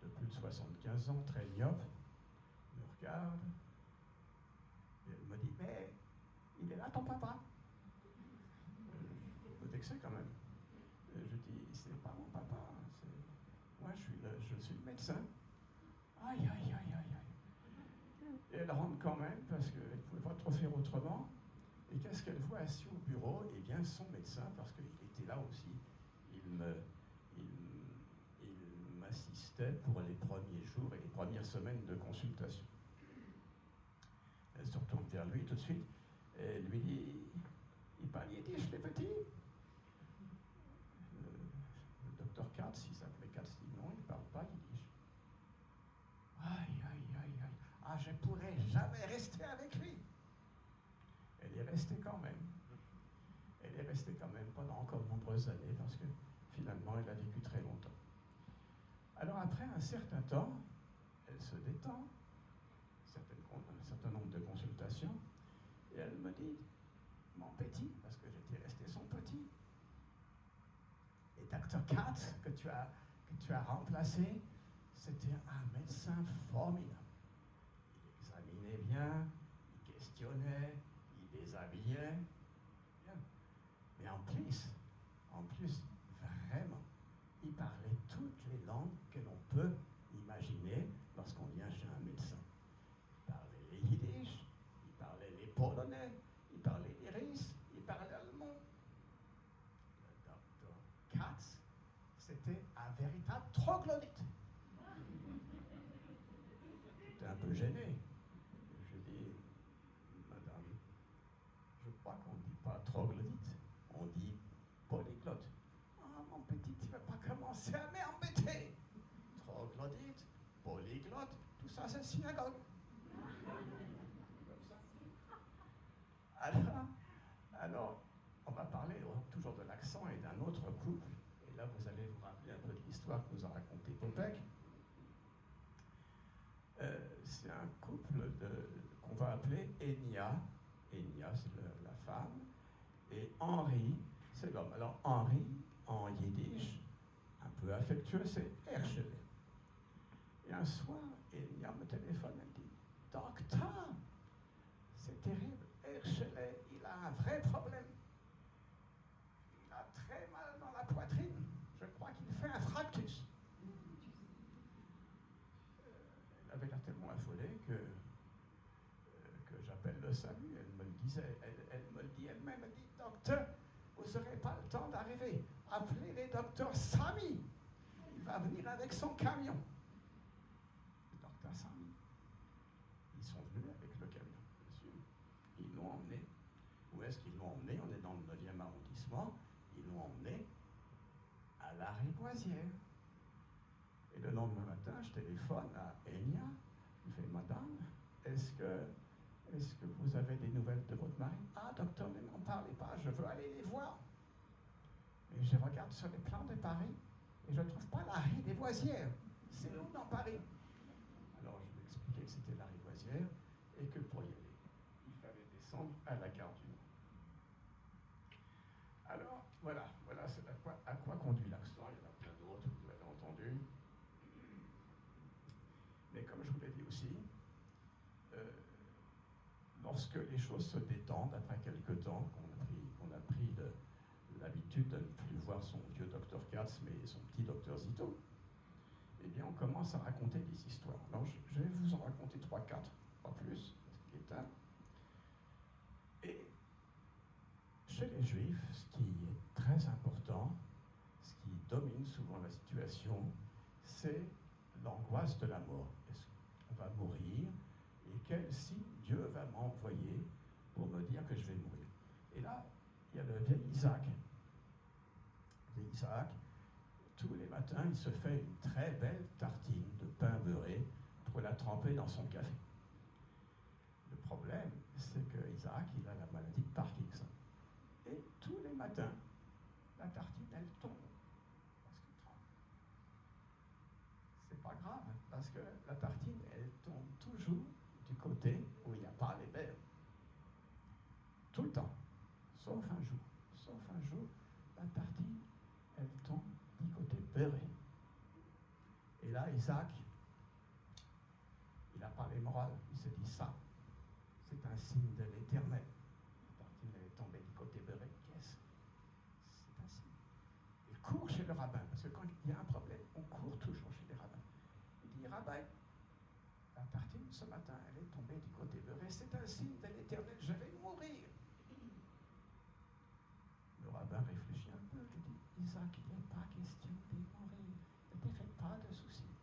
de plus de 75 ans, très myope, me regarde, et elle me dit « Mais il est là ton papa ?» Je me vexais quand même. Et je dis « C'est pas mon papa, moi je suis le médecin. » Aïe, aïe, aïe, aïe, aïe. Et elle rentre quand même parce qu'elle ne pouvait pas trop faire autrement. Et qu'est-ce qu'elle voit assis au bureau? Eh bien, son médecin, parce qu'il était là aussi, il m'assistait pour les premiers jours et les premières semaines de consultation. Elle se retourne vers lui tout de suite et lui dit « Il parle yiddish, les petits ?» Le docteur Katz, il s'appelait Katz, dit « Non, il ne parle pas yiddish. » Aïe, aïe, aïe, aïe. Ah, je ne pourrais jamais rester avec lui. Elle est restée quand même. Elle est restée quand même pendant encore de nombreuses années parce que finalement, elle a vécu très longtemps. Alors après un certain temps, elle se détend, un certain nombre de consultations, et elle me dit « Mon petit », parce que j'étais resté son petit, et Dr. Katz, que tu as remplacé, c'était un médecin formidable. Il examinait bien, il questionnait, il déshabillait. Bien. Mais en plus, vraiment, il parlait toutes les langues que l'on peut imaginer lorsqu'on vient chez un médecin. Il parlait les yiddish, il parlait les polonais, il parlait les russes, il parlait allemand. Le docteur Katz, c'était un véritable troglodyte. C'était un peu gêné. Je dis, madame, je crois qu'on ne dit pas troglodyte, on dit polyglotte. Ah, mon petit, tu ne vas pas commencer à m'embêter. Troglodyte, polyglotte, tout ça c'est synagogue. Alors, on va parler toujours de l'accent et d'un autre couple. Et là, vous allez vous rappeler un peu de l'histoire que nous a raconté Popek. C'est un couple qu'on va appeler Enya. Enya, c'est la femme. Et Henri, c'est l'homme. Alors, Henri, en yiddish, un peu affectueux, c'est Herschel. Et un soir, Enya me téléphone, elle dit « Docteur, c'est terrible, Herschel, il a un vrai problème. Il a très mal dans la poitrine. Je crois qu'il fait un fractus. » Elle avait l'air tellement affolée que j'appelle le SAMU. Elle me le disait, elle me le dit elle-même. Elle dit, docteur, vous n'aurez pas le temps d'arriver. Appelez les docteurs Sami. Il va venir avec son camion. Le docteur Sami. Ils sont venus avec le camion, bien sûr. Ils l'ont emmené. Où est-ce qu'ils l'ont emmené? On est dans le 9e arrondissement. Ils l'ont emmené à la Rivoisière. Et le lendemain matin, je téléphone à Enya. Je fais, madame, est-ce que vous avez des nouvelles de votre mari? Ah, docteur, ne m'en parlez pas, je veux aller les voir. Et je regarde sur les plans de Paris et je ne trouve pas la Rivoisière. C'est où dans Paris? Alors je lui ai expliqué que c'était la Rivoisière et que pour y aller, il fallait descendre à la gare du Nord. Alors, voilà c'est à quoi conduit l'accent. Il y en a plein d'autres, vous l'avez entendu. Mais comme je vous l'ai dit aussi, lorsque les choses se détendent, après quelque temps, qu'on a pris l'habitude de ne plus voir son vieux docteur Katz, mais son petit docteur Zito, eh bien on commence à raconter des histoires. Alors je vais vous en raconter 3-4, pas plus, ce qui est un. Et chez les Juifs, ce qui est très important, ce qui domine souvent la situation, c'est l'angoisse de la mort. Est-ce qu'on va mourir? Et quel signe Dieu va m'envoyer pour me dire que je vais mourir? Et là, il y a le vieil Isaac. Le vieil Isaac, tous les matins, il se fait une très belle tartine de pain beurré pour la tremper dans son café. Le problème, c'est que Isaac, il a la maladie de Parkinson. Et tous les matins, la tartine, elle tombe. Parce que c'est pas grave, parce que la tartine, elle tombe toujours du côté où il n'y a pas les beurres. Tout le temps. Sauf un jour, la tartine, elle tombe du côté beurré. Et là, Isaac, il a parlé moral. Il se dit ça, c'est un signe de l'Éternel. La tartine, elle est tombée du côté beurré. Qu'est-ce? C'est un signe. Il court chez le rabbin, parce que quand il y a un problème, on court toujours chez les rabbins. Il dit, rabbin, la tartine, ce matin, elle est tombée du côté beurré. C'est un signe de l'Éternel, je vais mourir. Le rabbin réfléchit un peu, il dit, Isaac, il n'est pas question de mourir. Ne te fais pas de soucis.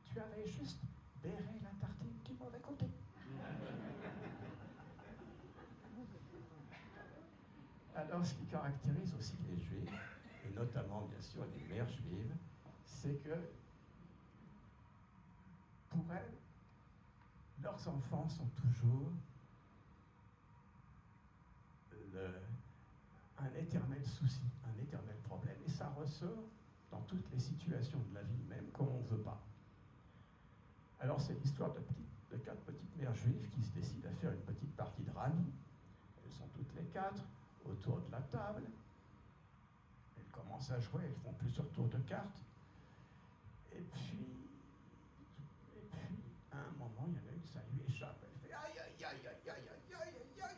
Tu avais juste beurré la tartine du mauvais côté. Alors, ce qui caractérise aussi les Juifs, et notamment, bien sûr, les mères juives, c'est que, pour elles, leurs enfants sont toujours un éternel souci, un éternel problème, et ça ressort dans toutes les situations de la vie, même quand on ne veut pas. Alors c'est l'histoire de 4 petites mères juives qui se décident à faire une petite partie de rami. Elles sont toutes les 4 autour de la table. Elles commencent à jouer, elles font plusieurs tours de cartes. Et puis, à un moment, il y en a une, ça lui échappe. Elle fait aïe, aïe, aïe, aïe, aïe, aïe, aïe, aïe, aïe.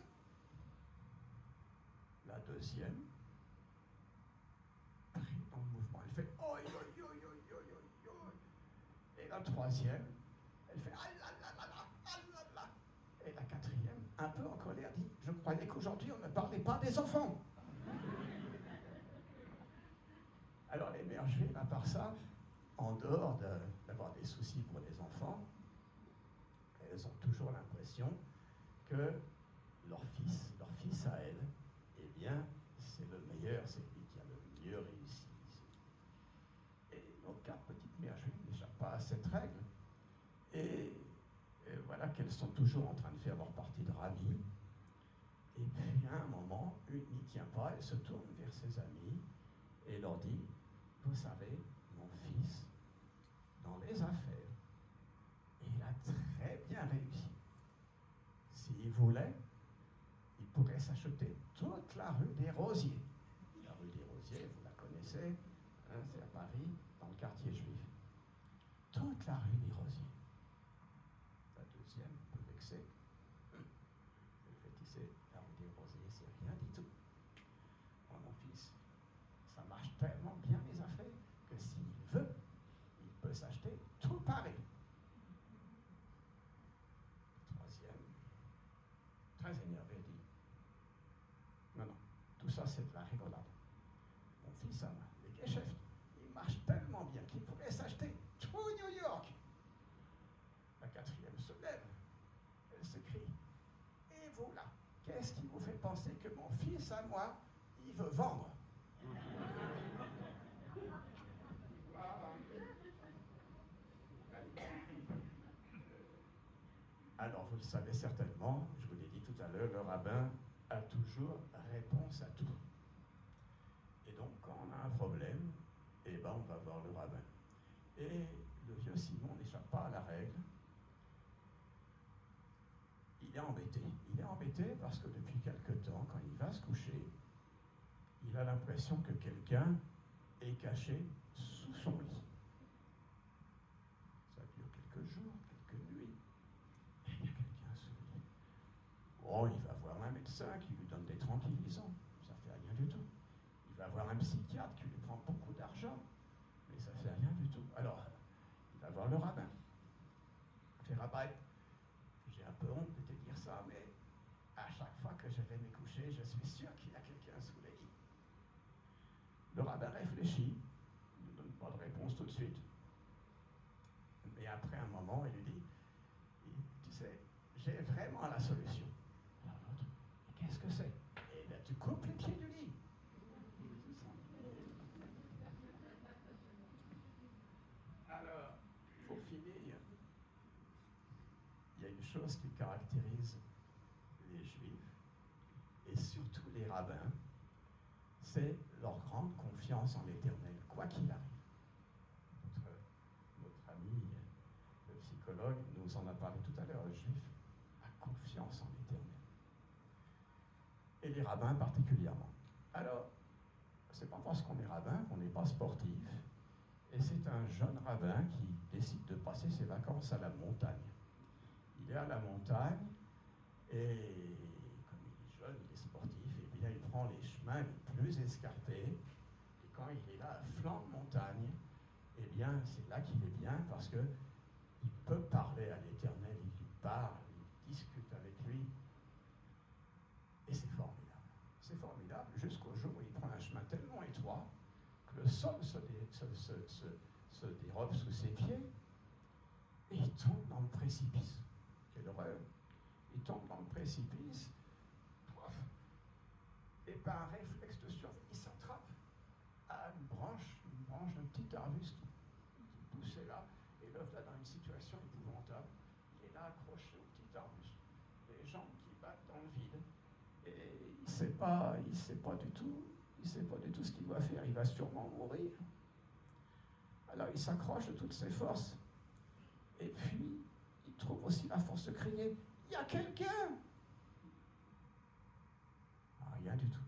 La deuxième, pris dans le mouvement, elle fait oi, oi, oi, oi, oi, oi, oi. Et la troisième, elle fait ah là là là là, ah là là. Et la quatrième, un peu en colère, dit je croyais qu'aujourd'hui on ne parlait pas des enfants. Alors les mères juives, à part ça, en dehors d'avoir des soucis pour les enfants, elles ont toujours l'impression que leur fils à elles, eh bien, c'est le meilleur, c'est lui qui a le mieux réussi. Et nos 4 petites mères juives n'échappent pas à cette règle. Et voilà qu'elles sont toujours en train de faire leur partie de rami. Et puis, à un moment, une n'y tient pas, elle se tourne vers ses amis et leur dit, vous savez, mon fils, dans les affaires, il a très bien réussi. S'il voulait, il pourrait s'acheter toute la rue des Rosiers. La rue des Rosiers, vous la connaissez, hein, c'est à Paris, dans le quartier juif. Toute la rue des Rosiers. La deuxième, un peu vexée. Le fait, tu sais, la rue des Rosiers, c'est rien du tout. Moi, mon fils, ça marche tellement bien les affaires que s'il veut, il peut s'acheter tout Paris. Troisième, très énervé, dit, non, tout ça c'est de la rigolade. Mon fils, le geschäft, il marche tellement bien qu'il pourrait s'acheter tout New York. La quatrième se lève, elle se crie, et vous là, qu'est-ce qui vous fait penser que mon fils à moi, il veut vendre? Alors, vous le savez certainement, je vous l'ai dit tout à l'heure, le rabbin a toujours réponse à tout. Et donc, quand on a un problème, eh ben, on va voir le rabbin. Et le vieux Simon n'échappe pas à la règle. Il est embêté. Il est embêté parce que depuis quelque temps, quand il va se coucher, il a l'impression que quelqu'un est caché sous son lit. Ça dure quelques jours, quelques nuits. Et il y a quelqu'un sous le lit. Bon, il va voir un médecin qui lui donne des tranquillisants. Ça fait rien du tout. Il va voir un psychiatre qui lui prend beaucoup d'argent. Mais ça fait rien du tout. Alors, il va voir le rabbin. Il fait, rabbin, j'ai un peu honte de te dire ça, mais à chaque fois que je vais me coucher, je suis sûr qu'il y a quelqu'un sous le lit. Le rabbin réfléchit, il ne donne pas de réponse tout de suite. Mais après un moment, il lui dit, tu sais, j'ai vraiment la solution. Alors l'autre, qu'est-ce que c'est? Eh bien, tu coupes les pieds du lit. Alors, pour finir, il y a une chose qui caractérise les Juifs, et surtout les rabbins, c'est leur grande confiance en l'Éternel, quoi qu'il arrive. Notre ami, le psychologue, nous en a parlé tout à l'heure, le Juif a confiance en l'Éternel. Et les rabbins particulièrement. Alors, c'est pas parce qu'on est rabbin qu'on n'est pas sportif. Et c'est un jeune rabbin qui décide de passer ses vacances à la montagne. Il est à la montagne et comme il est jeune, il est sportif, et bien il prend les chemins les plus escarpés. Et quand il est là à flanc de montagne, eh bien c'est là qu'il est bien parce que il peut parler à l'Éternel, il lui parle, il discute avec lui. Et c'est formidable. C'est formidable jusqu'au jour où il prend un chemin tellement étroit que le sol se dérobe sous ses pieds et il tombe dans le précipice. Quelle horreur! Il tombe dans le précipice, et par un réflexe de survie, il s'attrape à une branche d'un petit arbuste qui poussait là, et le voilà dans une situation épouvantable. Il est là accroché au petit arbuste, les jambes qui battent dans le vide, et il ne sait pas du tout ce qu'il doit faire, il va sûrement mourir. Alors il s'accroche de toutes ses forces, et puis il trouve aussi la force de crier, il y a quelqu'un! Ah, rien du tout.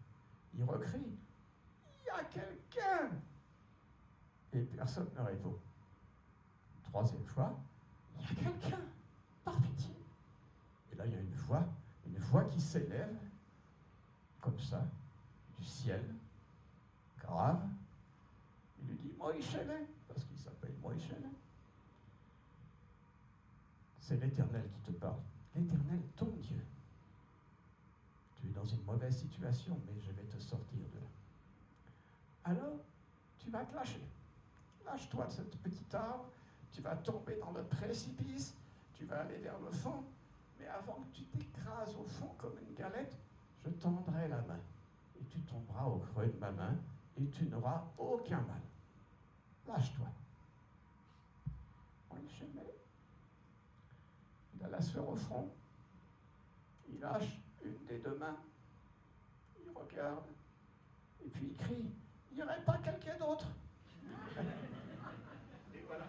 Il recrie, il y a quelqu'un! Et personne ne répond. Une troisième fois, il y a quelqu'un! Par pitié! Et là, il y a une voix qui s'élève, comme ça, du ciel, grave. Il lui dit, Moïse, parce qu'il s'appelle Moïse. C'est l'Éternel qui te parle. L'Éternel, ton Dieu. Tu es dans une mauvaise situation, mais je vais te sortir de là. Alors, tu vas te lâcher. Lâche-toi de cette petite arbre, tu vas tomber dans le précipice, tu tu vas aller vers le fond, mais avant que tu t'écrases au fond comme une galette, je tendrai la main. Et tu tomberas au creux de ma main et tu n'auras aucun mal. Lâche-toi. On le chemin. Il a la sueur au front. Il lâche une des deux mains. Il regarde. Et puis il crie, il n'y aurait pas quelqu'un d'autre. Et voilà.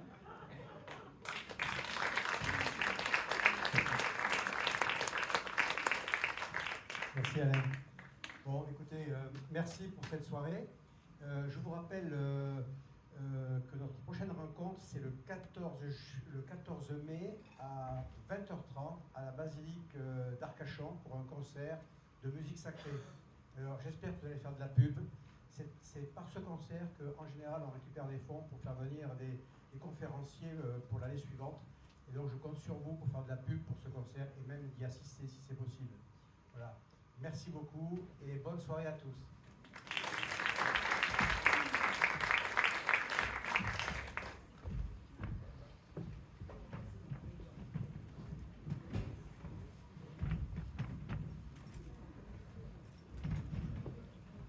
Merci Alain. Bon, écoutez, merci pour cette soirée. Je vous rappelle que notre prochaine rencontre, c'est le 14 mai à 20h30 à la basilique d'Arcachon pour un concert de musique sacrée. Alors j'espère que vous allez faire de la pub. C'est par ce concert qu'en général on récupère des fonds pour faire venir des conférenciers pour l'année suivante. Et donc je compte sur vous pour faire de la pub pour ce concert et même d'y assister si c'est possible. Voilà. Merci beaucoup et bonne soirée à tous.